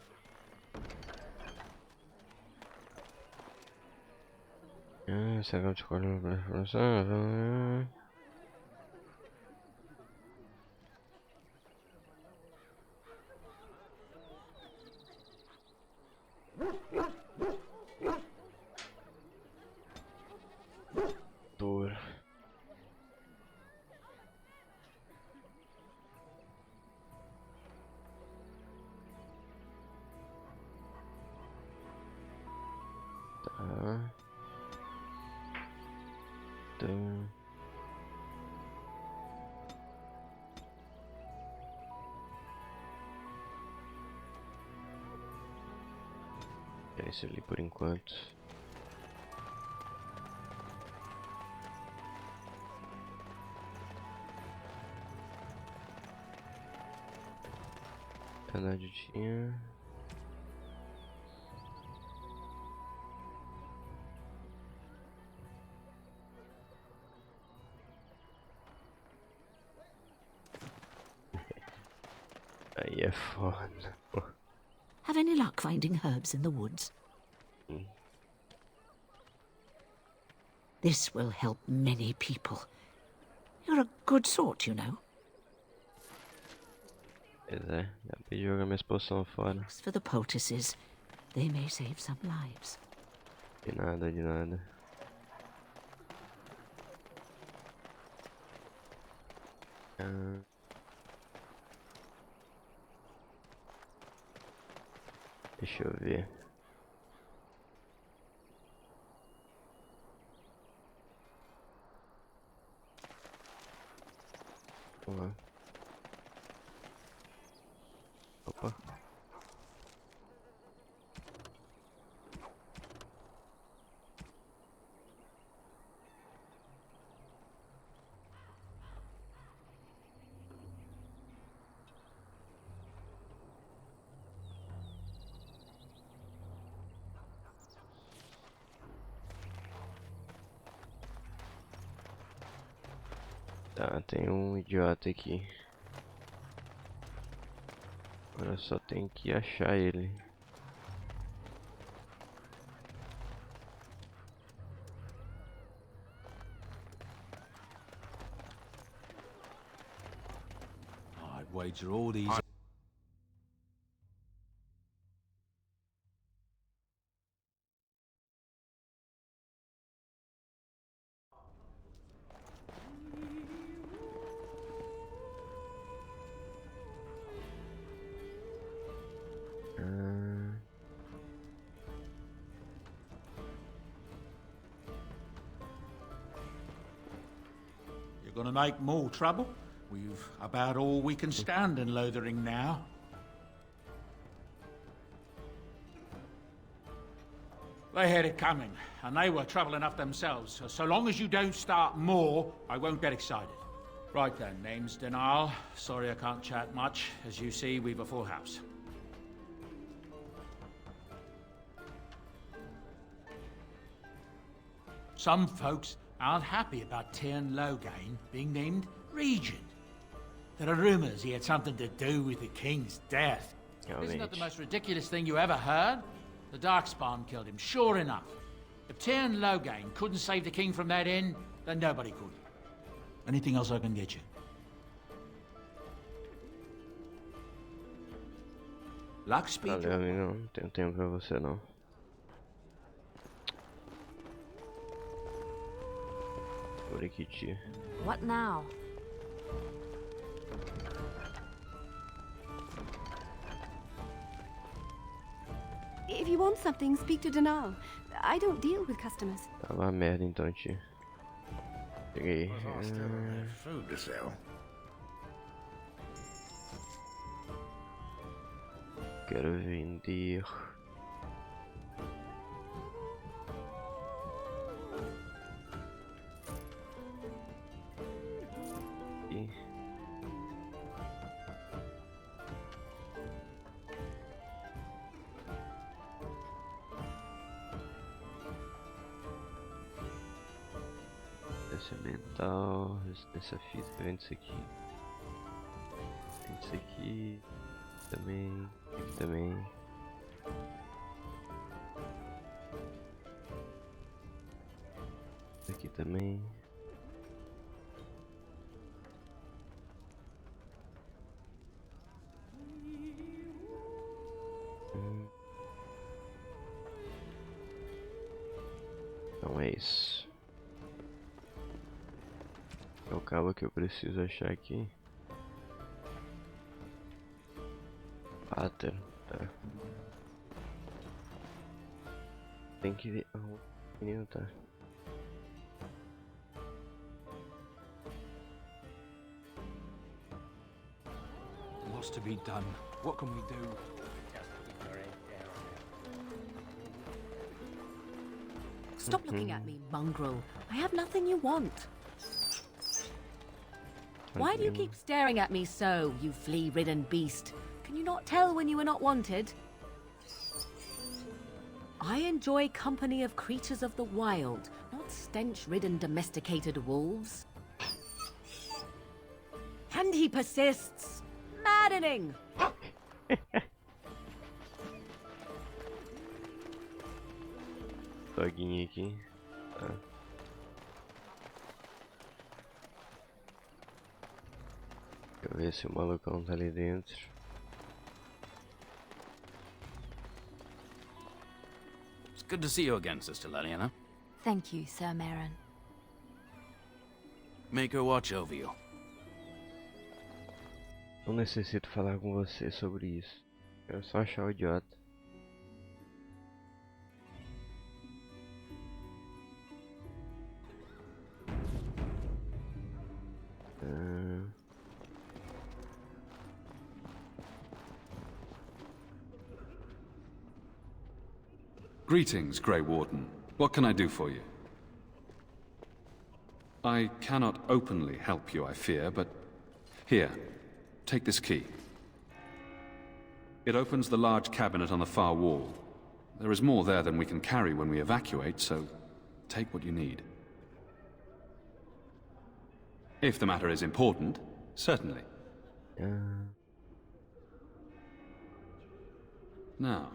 Tour. Tá. Então... É isso ali por enquanto. Nada tinha. Aí é foda. Have any luck finding herbs in the woods? This will help many people. You're a good sort, you know. Pois é, já pedi jogar minhas poções fora. Thanks for the poultices. They may save some lives. De nada, de nada. Deixa eu ver. Vamos lá. Opa. Tá, tem um idiota aqui. Agora só tem que achar ele. I'd wager all these... Gonna make more trouble? We've about all we can stand in Lothering now. They had it coming, and they were trouble enough themselves. So long as you don't start more, I won't get excited. Right then, name's Denal. Sorry I can't chat much. As you see, we've a full house. Some folks aren't happy about Tyrn Loghain being named regent. There are rumors he had something to do with the king's death. Isn't that the most ridiculous thing you ever heard? The Darkspawn killed him, sure enough. If Tyrn Loghain couldn't save the king from that inn, then nobody could. Anything else I can get you? Luck speed. Valeu, amigo. Não tenho tempo pra você não. Por aqui, tia. What now? If you want something, speak to Denal. I don't deal with customers. Tá uma merda então, tia. Peguei. Food to sell. Quero vender. E... Resistência mental, resistência física, vende isso aqui. Vende isso aqui. Também, aqui também. Aqui também. Então é isso. É o cabo que eu preciso achar aqui. Pater, tá. Tem que ver. O menino tá. Lots to be done. What can we do? Stop looking at me, mongrel. I have nothing you want. Why do you keep staring at me so, you flea-ridden beast? Can you not tell when you are not wanted? I enjoy company of creatures of the wild, not stench-ridden domesticated wolves. And he persists. Maddening! Doguinho aqui. Tá. Deixa eu ver se o malucão tá ali dentro. It's good to see you again, Sister Leliana. Thank you, Sir Merrin. Make her watch over you. Não necessito falar com você sobre isso. Quero só achar o idiota. Greetings, Grey Warden. What can I do for you? I cannot openly help you, I fear, but here, take this key. It opens the large cabinet on the far wall. There is more there than we can carry when we evacuate, so take what you need. If the matter is important, certainly. Now,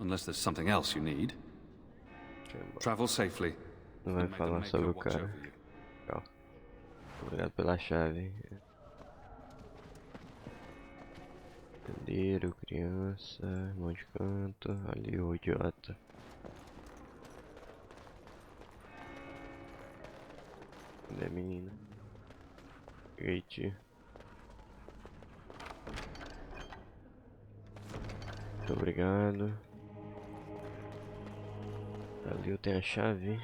unless there's something else you need, travel safely. Não vai falar sobre o cara. Legal. Obrigado pela chave. Tendeiro, criança, irmão de canto, ali o idiota. Cadê a menina? Eita. Muito obrigado. Ali eu tenho a chave.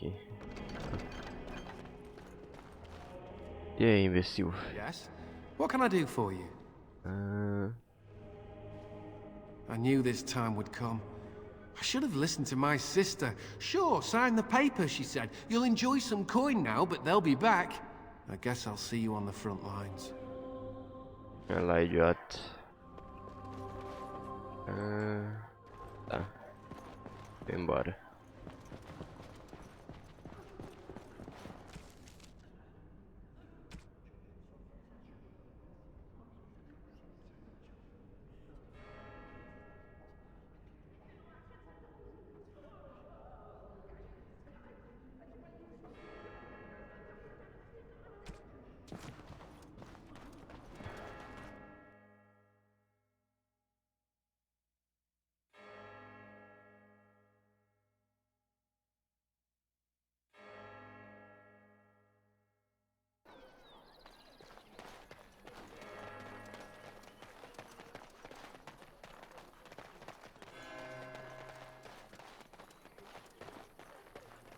aqui. E aí, imbecil? Yes? What can I do for you? I knew this time would come. I should have listened to my sister. Sure, sign the paper, she said. You'll enjoy some coin now, but they'll be back. I guess I'll see you on the front lines. Olha lá, idiota. Tá. Vou embora.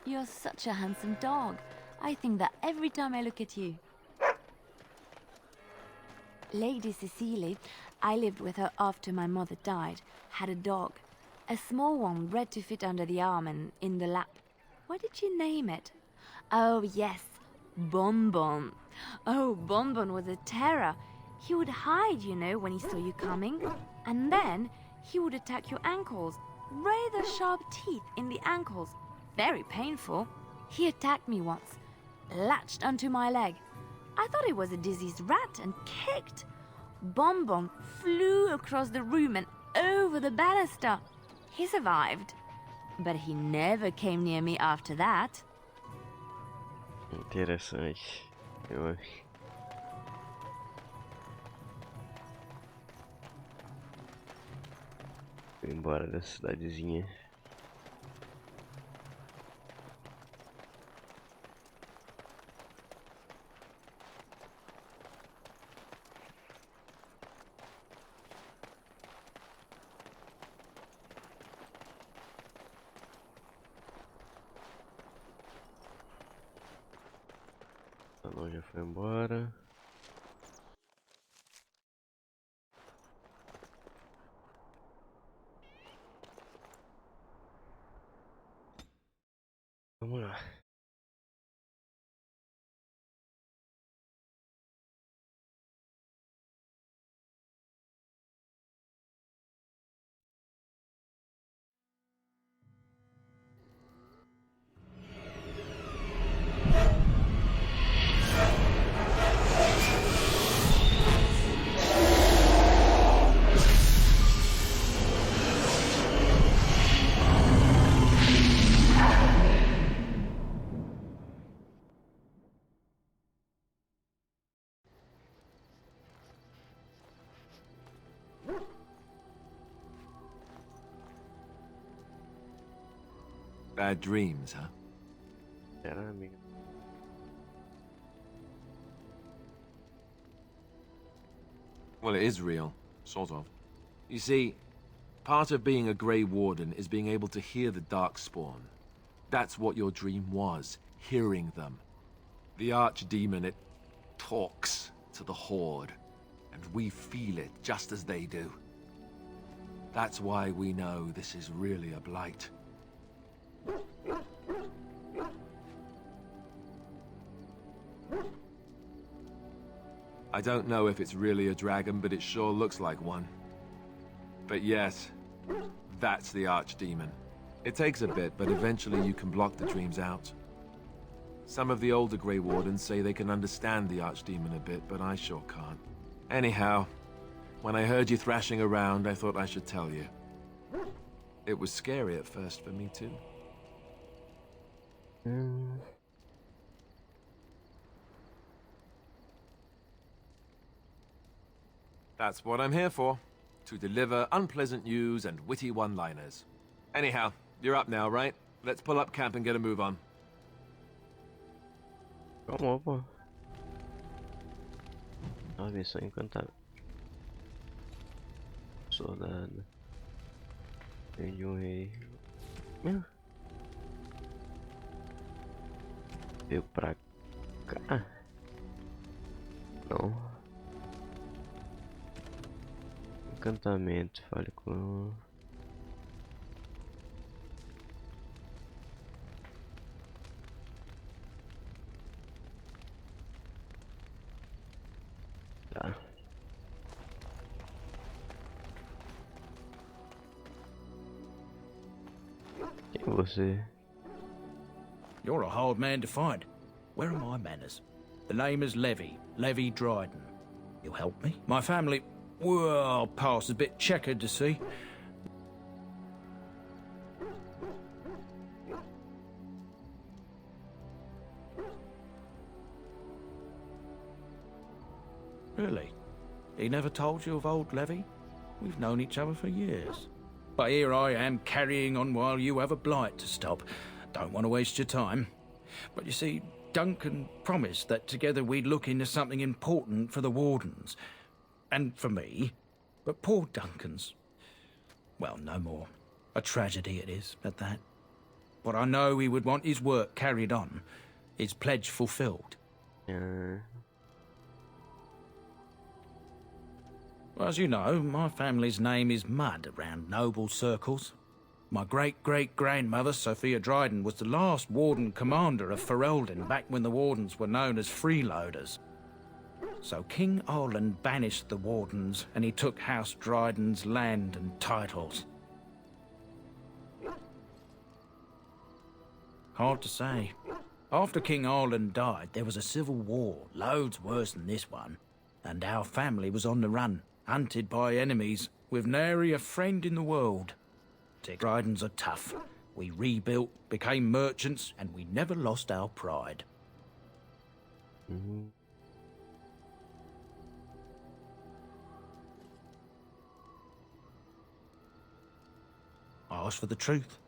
You're such a handsome dog. I think that every time I look at you. Lady Cecily, I lived with her after my mother died, had a dog. A small one bred to fit under the arm and in the lap. What did she name it? Oh, yes, Bonbon. Oh, Bonbon was a terror. He would hide, you know, when he saw you coming. And then he would attack your ankles. Rather sharp teeth in the ankles. Very painful. He attacked me once, latched onto my leg. I thought it was a diseased rat and kicked. Bonbon flew across the room and over the banister. He survived, but he never came near me after that. Interessante. Eu acho. Vou embora da cidadezinha. A Lon já foi embora. Vamos lá. Bad dreams, huh? Será, amigo? Well, it is real. Sort of. You see, part of being a Grey Warden is being able to hear the Darkspawn. That's what your dream was, hearing them. The Archdemon, it talks to the Horde, and we feel it just as they do. That's why we know this is really a blight. I don't know if it's really a dragon, but it sure looks like one. But yes, that's the Archdemon. It takes a bit, but eventually you can block the dreams out. Some of the older Grey Wardens say they can understand the Archdemon a bit, but I sure can't. Anyhow, when I heard you thrashing around, I thought I should tell you. It was scary at first for me too. That's what I'm here for. To deliver unpleasant news and witty one-liners. Anyhow, you're up now, right? Let's pull up camp and get a move on. Vamos, pô. A missão encantada. Soldado. Rei de um rei. Veio pra cá? Não. Encantamento, fale com... Tá. Quem é você? You're a hard man to find. Where are my manners? The name is Levy Dryden. You'll help me? My family, well, past a bit checkered to see. Really? He never told you of old Levy? We've known each other for years. But here I am carrying on while you have a blight to stop. Don't want to waste your time. But you see, Duncan promised that together we'd look into something important for the Wardens. And for me. But poor Duncan's... well, no more. A tragedy it is, at that. But I know he would want his work carried on. His pledge fulfilled. Well, as you know, my family's name is mud around noble circles. My great-great-grandmother, Sophia Dryden, was the last Warden commander of Ferelden back when the Wardens were known as freeloaders. So King Arland banished the Wardens, and he took House Dryden's land and titles. Hard to say. After King Arland died, there was a civil war, loads worse than this one, and our family was on the run, hunted by enemies, with nary a friend in the world. Drydens are tough. We rebuilt, became merchants, and we never lost our pride. I asked for the truth.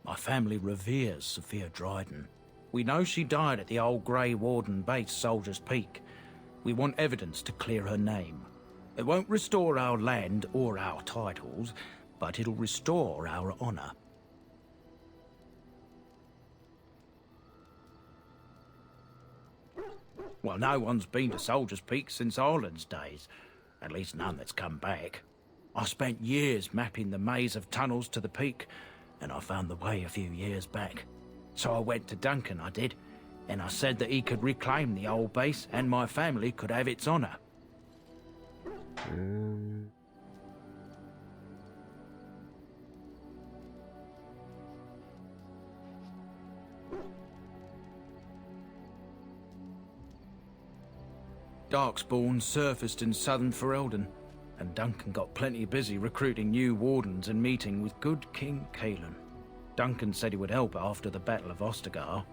My family reveres Sophia Dryden. We know she died at the old Grey Warden base, Soldier's Peak. We want evidence to clear her name. It won't restore our land or our titles, but it'll restore our honor. Well, no one's been to Soldier's Peak since Arland's days. At least none that's come back. I spent years mapping the maze of tunnels to the peak, and I found the way a few years back. So I went to Duncan, I did, and I said that he could reclaim the old base and my family could have its honor. Darkspawn surfaced in southern Ferelden, and Duncan got plenty busy recruiting new Wardens and meeting with good King Cailan. Duncan said he would help after the Battle of Ostagar.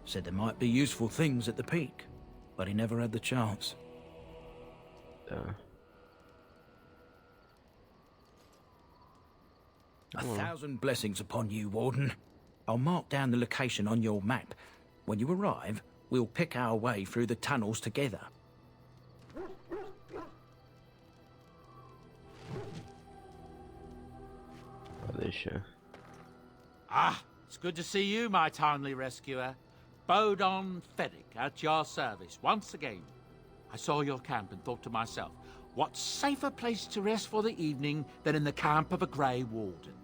Said there might be useful things at the peak, but he never had the chance. A thousand blessings upon you, Warden. I'll mark down the location on your map. When you arrive, we'll pick our way through the tunnels together. Ah, it's good to see you, my timely rescuer. Bodon Feddick, at your service, once again. I saw your camp and thought to myself, what safer place to rest for the evening than in the camp of a Grey Warden?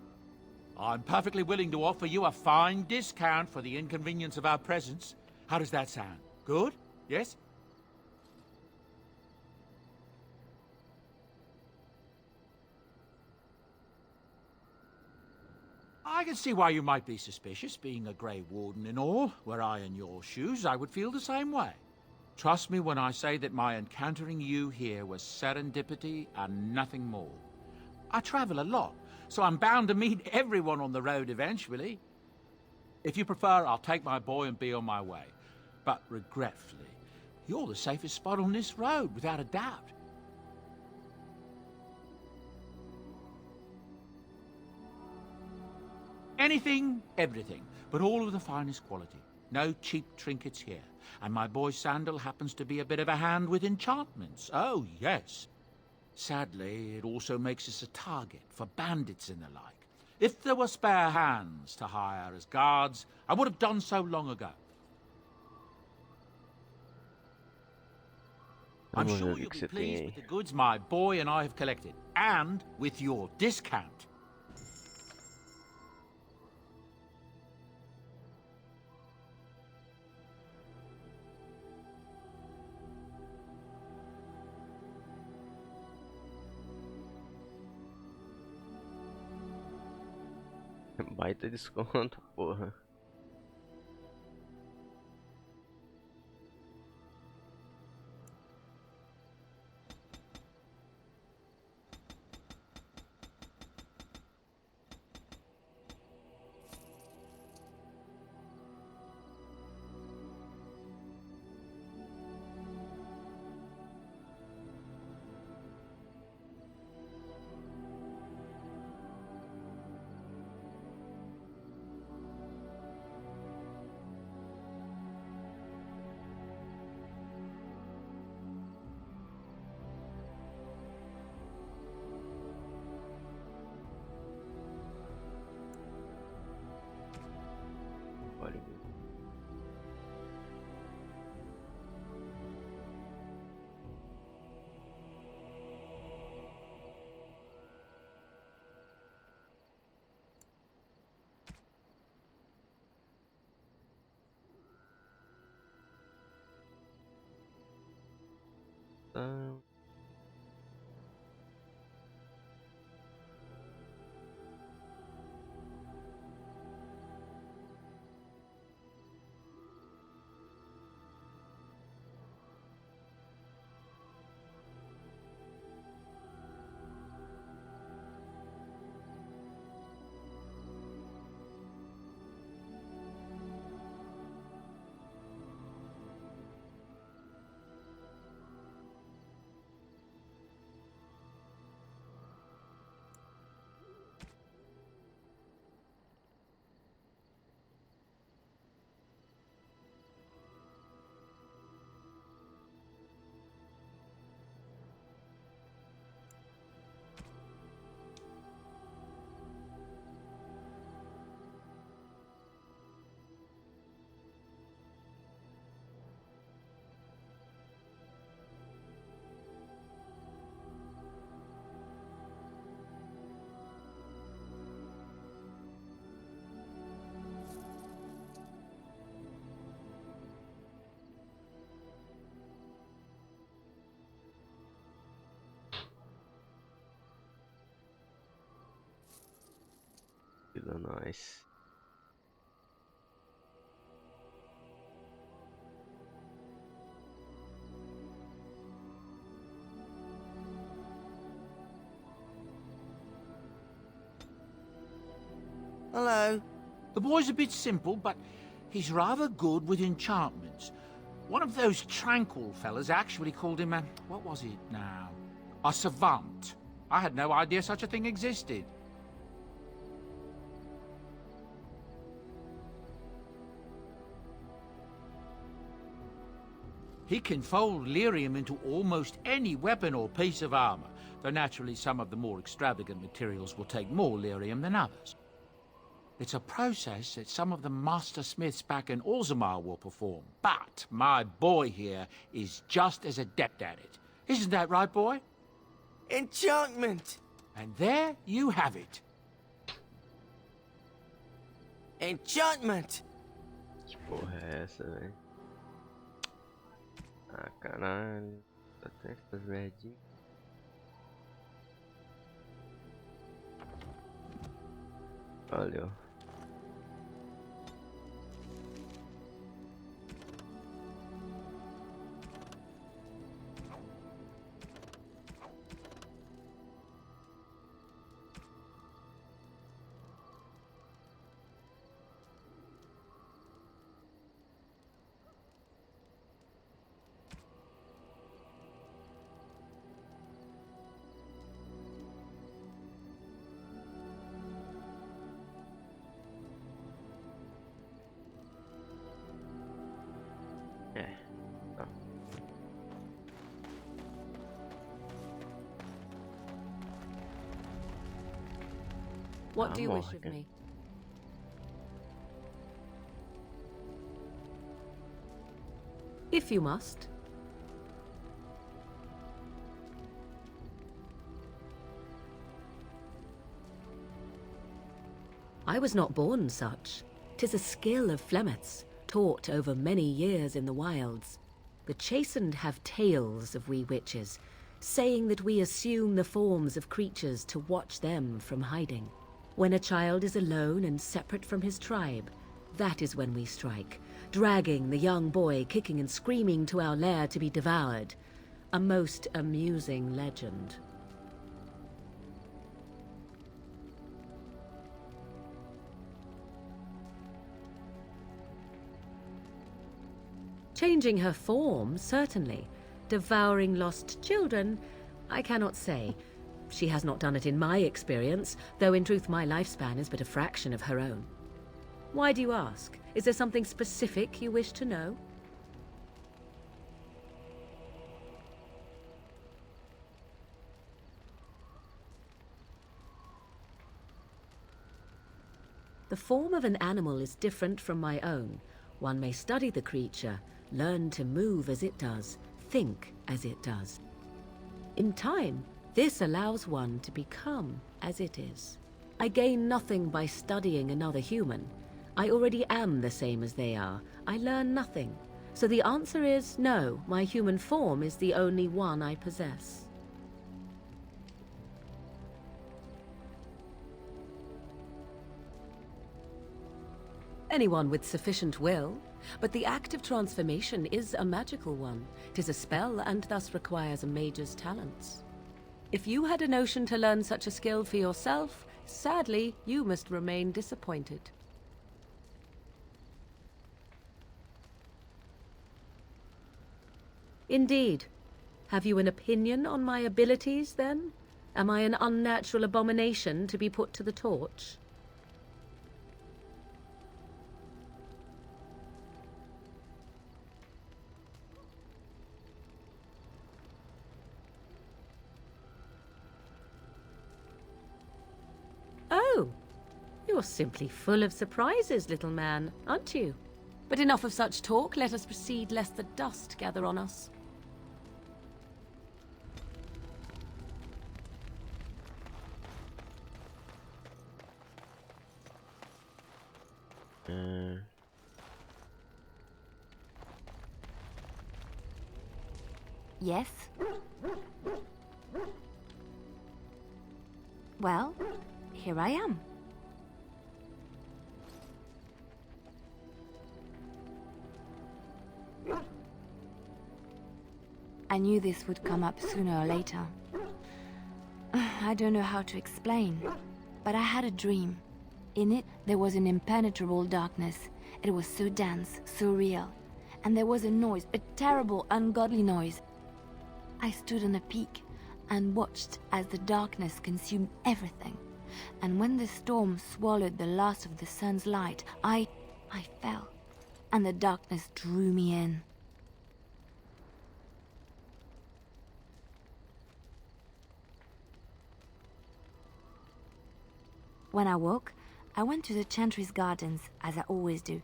I'm perfectly willing to offer you a fine discount for the inconvenience of our presence. How does that sound? Good? Yes? I can see why you might be suspicious, being a Grey Warden and all. Were I in your shoes, I would feel the same way. Trust me when I say that my encountering you here was serendipity and nothing more. I travel a lot, so I'm bound to meet everyone on the road eventually. If you prefer, I'll take my boy and be on my way. But regretfully, you're the safest spot on this road, without a doubt. Anything, everything, but all of the finest quality. No cheap trinkets here. And my boy Sandal happens to be a bit of a hand with enchantments. Oh, yes. Sadly, it also makes us a target for bandits and the like. If there were spare hands to hire as guards, I would have done so long ago. I'm sure you'll be pleased with the goods my boy and I have collected, and with your discount. Baita desconto, porra. Nice. Hello. The boy's a bit simple, but he's rather good with enchantments. One of those tranquil fellas actually called him a... what was it now? A savant. I had no idea such a thing existed. He can fold lyrium into almost any weapon or piece of armor, though naturally some of the more extravagant materials will take more lyrium than others. It's a process that some of the master smiths back in Orzammar will perform, but my boy here is just as adept at it. Isn't that right, boy? Enchantment! And there you have it. Enchantment! Que porra é essa, velho? Ah, caralho. Até essas verdinhas. Valeu. What do you wish of me? If you must. I was not born such. 'Tis a skill of Flemeth's, taught over many years in the wilds. The chastened have tales of we witches, saying that we assume the forms of creatures to watch them from hiding. When a child is alone and separate from his tribe, that is when we strike, dragging the young boy kicking and screaming to our lair to be devoured. A most amusing legend. Changing her form, certainly. Devouring lost children, I cannot say. She has not done it in my experience, though in truth my lifespan is but a fraction of her own. Why do you ask? Is there something specific you wish to know? The form of an animal is different from my own. One may study the creature, learn to move as it does, think as it does. In time, this allows one to become as it is. I gain nothing by studying another human. I already am the same as they are. I learn nothing. So the answer is no, my human form is the only one I possess. Anyone with sufficient will. But the act of transformation is a magical one. 'Tis a spell and thus requires a mage's talents. If you had a notion to learn such a skill for yourself, sadly, you must remain disappointed. Indeed. Have you an opinion on my abilities, then? Am I an unnatural abomination to be put to the torch? Oh, you're simply full of surprises, little man, aren't you? But enough of such talk. Let us proceed, lest the dust gather on us. Yes? Well, here I am. I knew this would come up sooner or later. I don't know how to explain, but I had a dream. In it, there was an impenetrable darkness. It was so dense, so real. And there was a noise, a terrible, ungodly noise. I stood on a peak and watched as the darkness consumed everything. And when the storm swallowed the last of the sun's light, I fell, and the darkness drew me in. When I woke, I went to the Chantry's gardens, as I always do.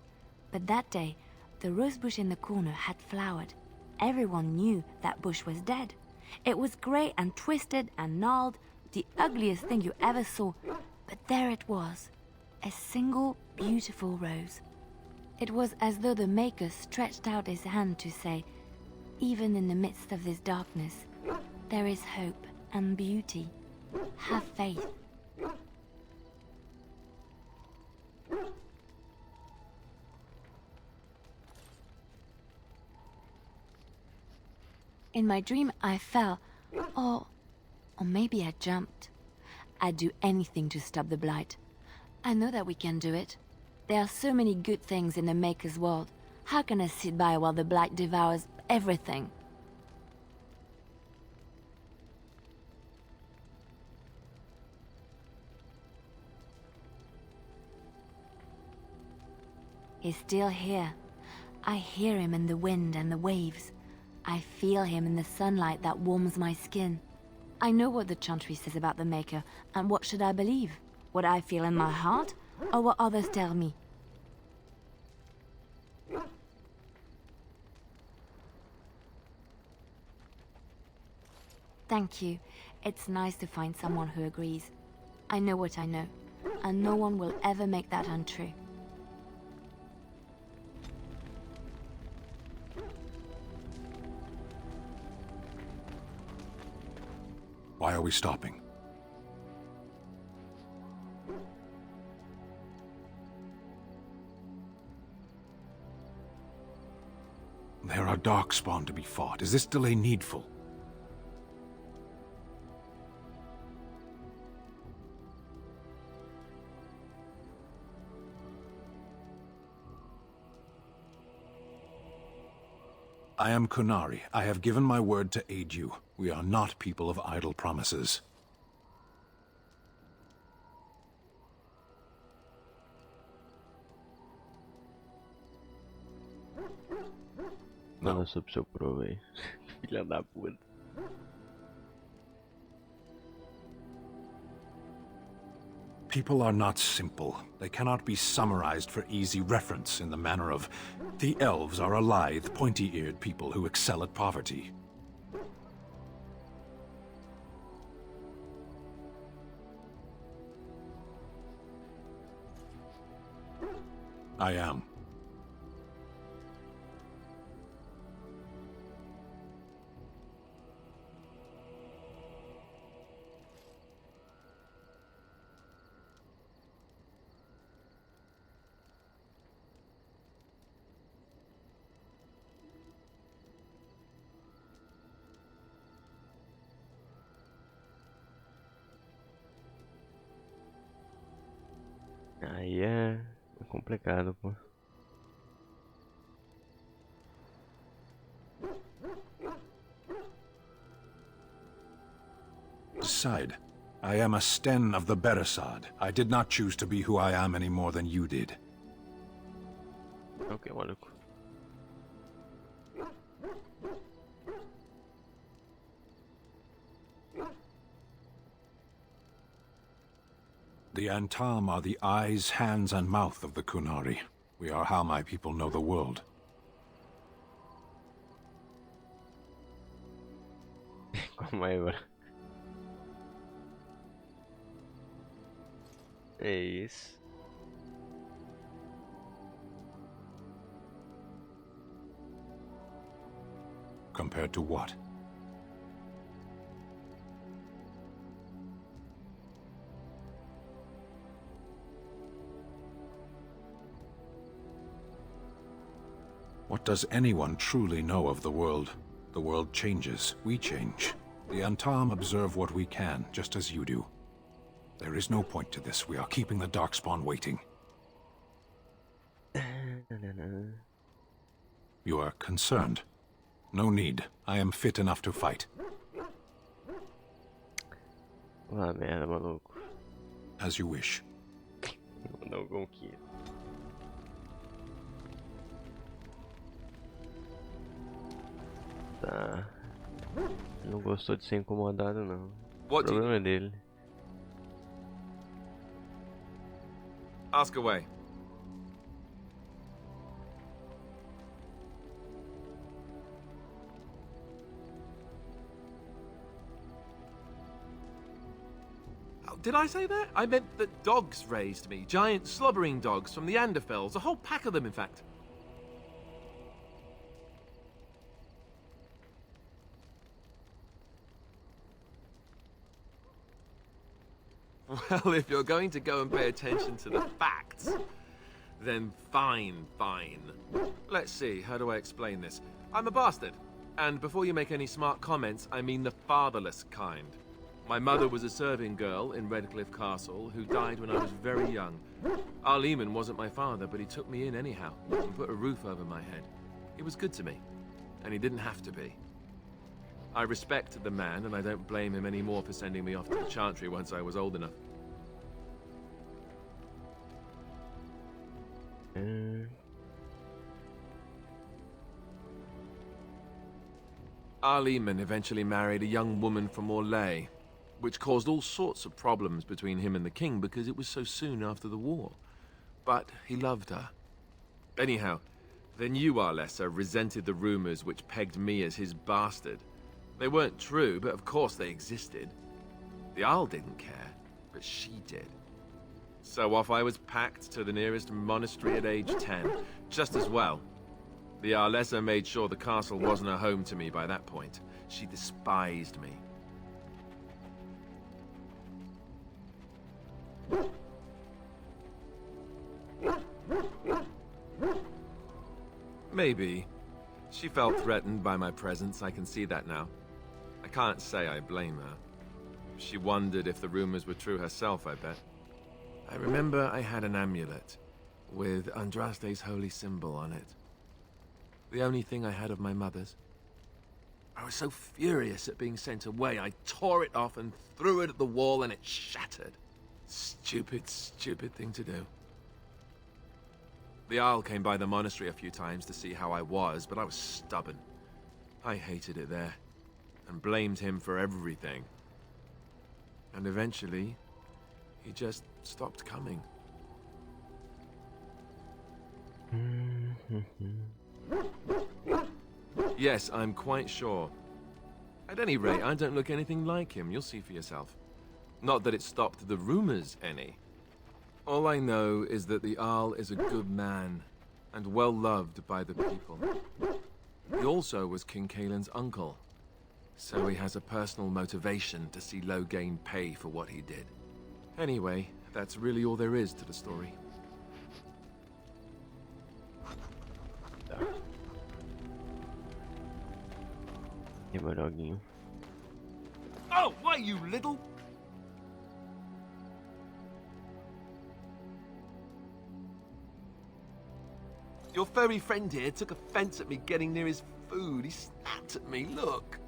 But that day, the rosebush in the corner had flowered. Everyone knew that bush was dead. It was grey and twisted and gnarled, the ugliest thing you ever saw. But there it was, a single beautiful rose. It was as though the Maker stretched out his hand to say, even in the midst of this darkness, there is hope and beauty. Have faith. In my dream, I fell, or maybe I jumped. I'd do anything to stop the blight. I know that we can do it. There are so many good things in the Maker's world. How can I sit by while the blight devours everything? He's still here. I hear him in the wind and the waves. I feel him in the sunlight that warms my skin. I know what the Chantry says about the Maker, and what should I believe? What I feel in my heart, or what others tell me? Thank you. It's nice to find someone who agrees. I know what I know. and no one will ever make that untrue. Why are we stopping? There are darkspawn to be fought. Is this delay needful? I am Kunari. I have given my word to aid you. We are not people of idle promises. Fala sobre seu pro, velho. Filha da puta. People are not simple. They cannot be summarized for easy reference in the manner of... The elves are a lithe, pointy-eared people who excel at poverty. I am. Aí é complicado, pô. Decide. I am a Sten of the Beresad. I did not choose to be who I am any more than you did. Ok, maluco. The Antam are the eyes, hands, and mouth of the Kunari. We are how my people know the world. Calma aí agora. É isso. Compared to what? What does anyone truly know of the world? The world changes. We change. The Antam observe what we can, just as you do. There is no point to this. We are keeping the Darkspawn waiting. You are concerned. No need. I am fit enough to fight. Ah, merda, maluco. As you wish. Não conquista. Tá. Não gostou de ser incomodado, não. O problema é dele. Ask away. Oh, did I say that? I meant that dogs raised me. Giant slobbering dogs from the Anderfells. A whole pack of them, in fact. Well, if you're going to go and pay attention to the facts, then fine. Let's see, how do I explain this? I'm a bastard. And before you make any smart comments, I mean the fatherless kind. My mother was a serving girl in Redcliffe Castle who died when I was very young. Our Lehman wasn't my father, but he took me in anyhow and put a roof over my head. He was good to me, and he didn't have to be. I respect the man, and I don't blame him anymore for sending me off to the Chantry once I was old enough. Our Lehman eventually married a young woman from Orlais, which caused all sorts of problems between him and the king because it was so soon after the war. But he loved her. Anyhow, then you, Arlessa, resented the rumors which pegged me as his bastard. They weren't true, but of course they existed. The Arl didn't care, but she did. So off I was packed to the nearest monastery at age 10, just as well. The Arlessa made sure the castle wasn't a home to me by that point. She despised me. Maybe. She felt threatened by my presence, I can see that now. I can't say I blame her. She wondered if the rumors were true herself, I bet. I remember I had an amulet with Andraste's holy symbol on it. The only thing I had of my mother's. I was so furious at being sent away, I tore it off and threw it at the wall and it shattered. Stupid, stupid thing to do. The Jarl came by the monastery a few times to see how I was, but I was stubborn. I hated it there, and blamed him for everything. And eventually, he just stopped coming. Yes, I'm quite sure. At any rate, I don't look anything like him, you'll see for yourself. Not that it stopped the rumors any. All I know is that the Jarl is a good man, and well loved by the people. He also was King Caelan's uncle, so he has a personal motivation to see Loghain pay for what he did. Anyway, that's really all there is to the story. E meu doguinho. Oh, why, you little... Your furry friend here took offense at me getting near his food. He snapped at me, look.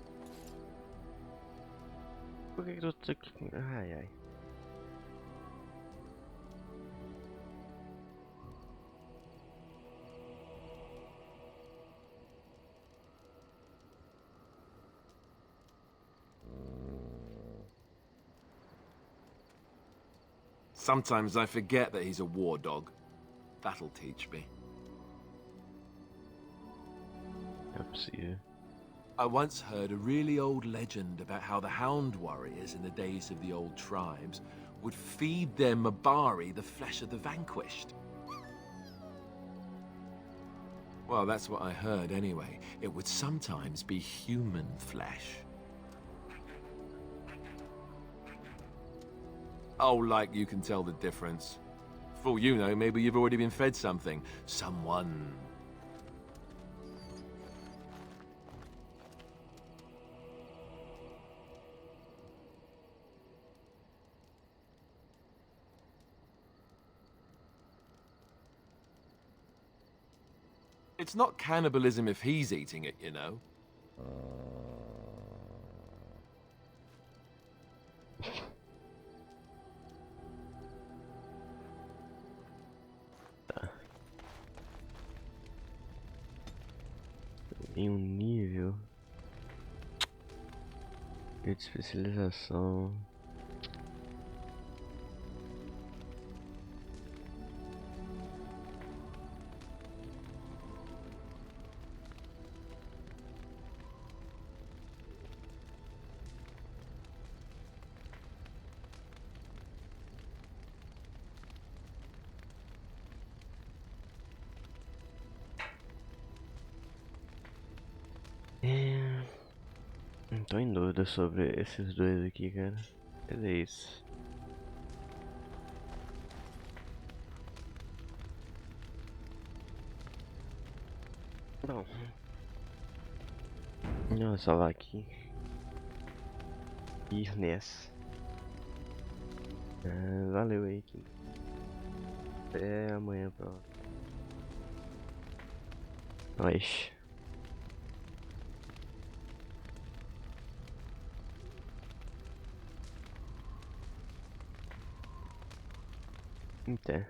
Por que tu tá aqui? Ai, ai. Sometimes I forget that he's a war dog. That'll teach me. I once heard a really old legend about how the Hound warriors in the days of the old tribes would feed their Mabari the flesh of the vanquished. Well, that's what I heard anyway. It would sometimes be human flesh. Oh, like you can tell the difference. For all you know, maybe you've already been fed something. Someone. It's not cannibalism if he's eating it, you know. Em nível de especialização. Tô em dúvida sobre esses dois aqui, cara. Mas é isso. Bom. Vou salvar aqui. Ir nessa. Valeu aí, Kim. Até amanhã, pronto. Nós. Até.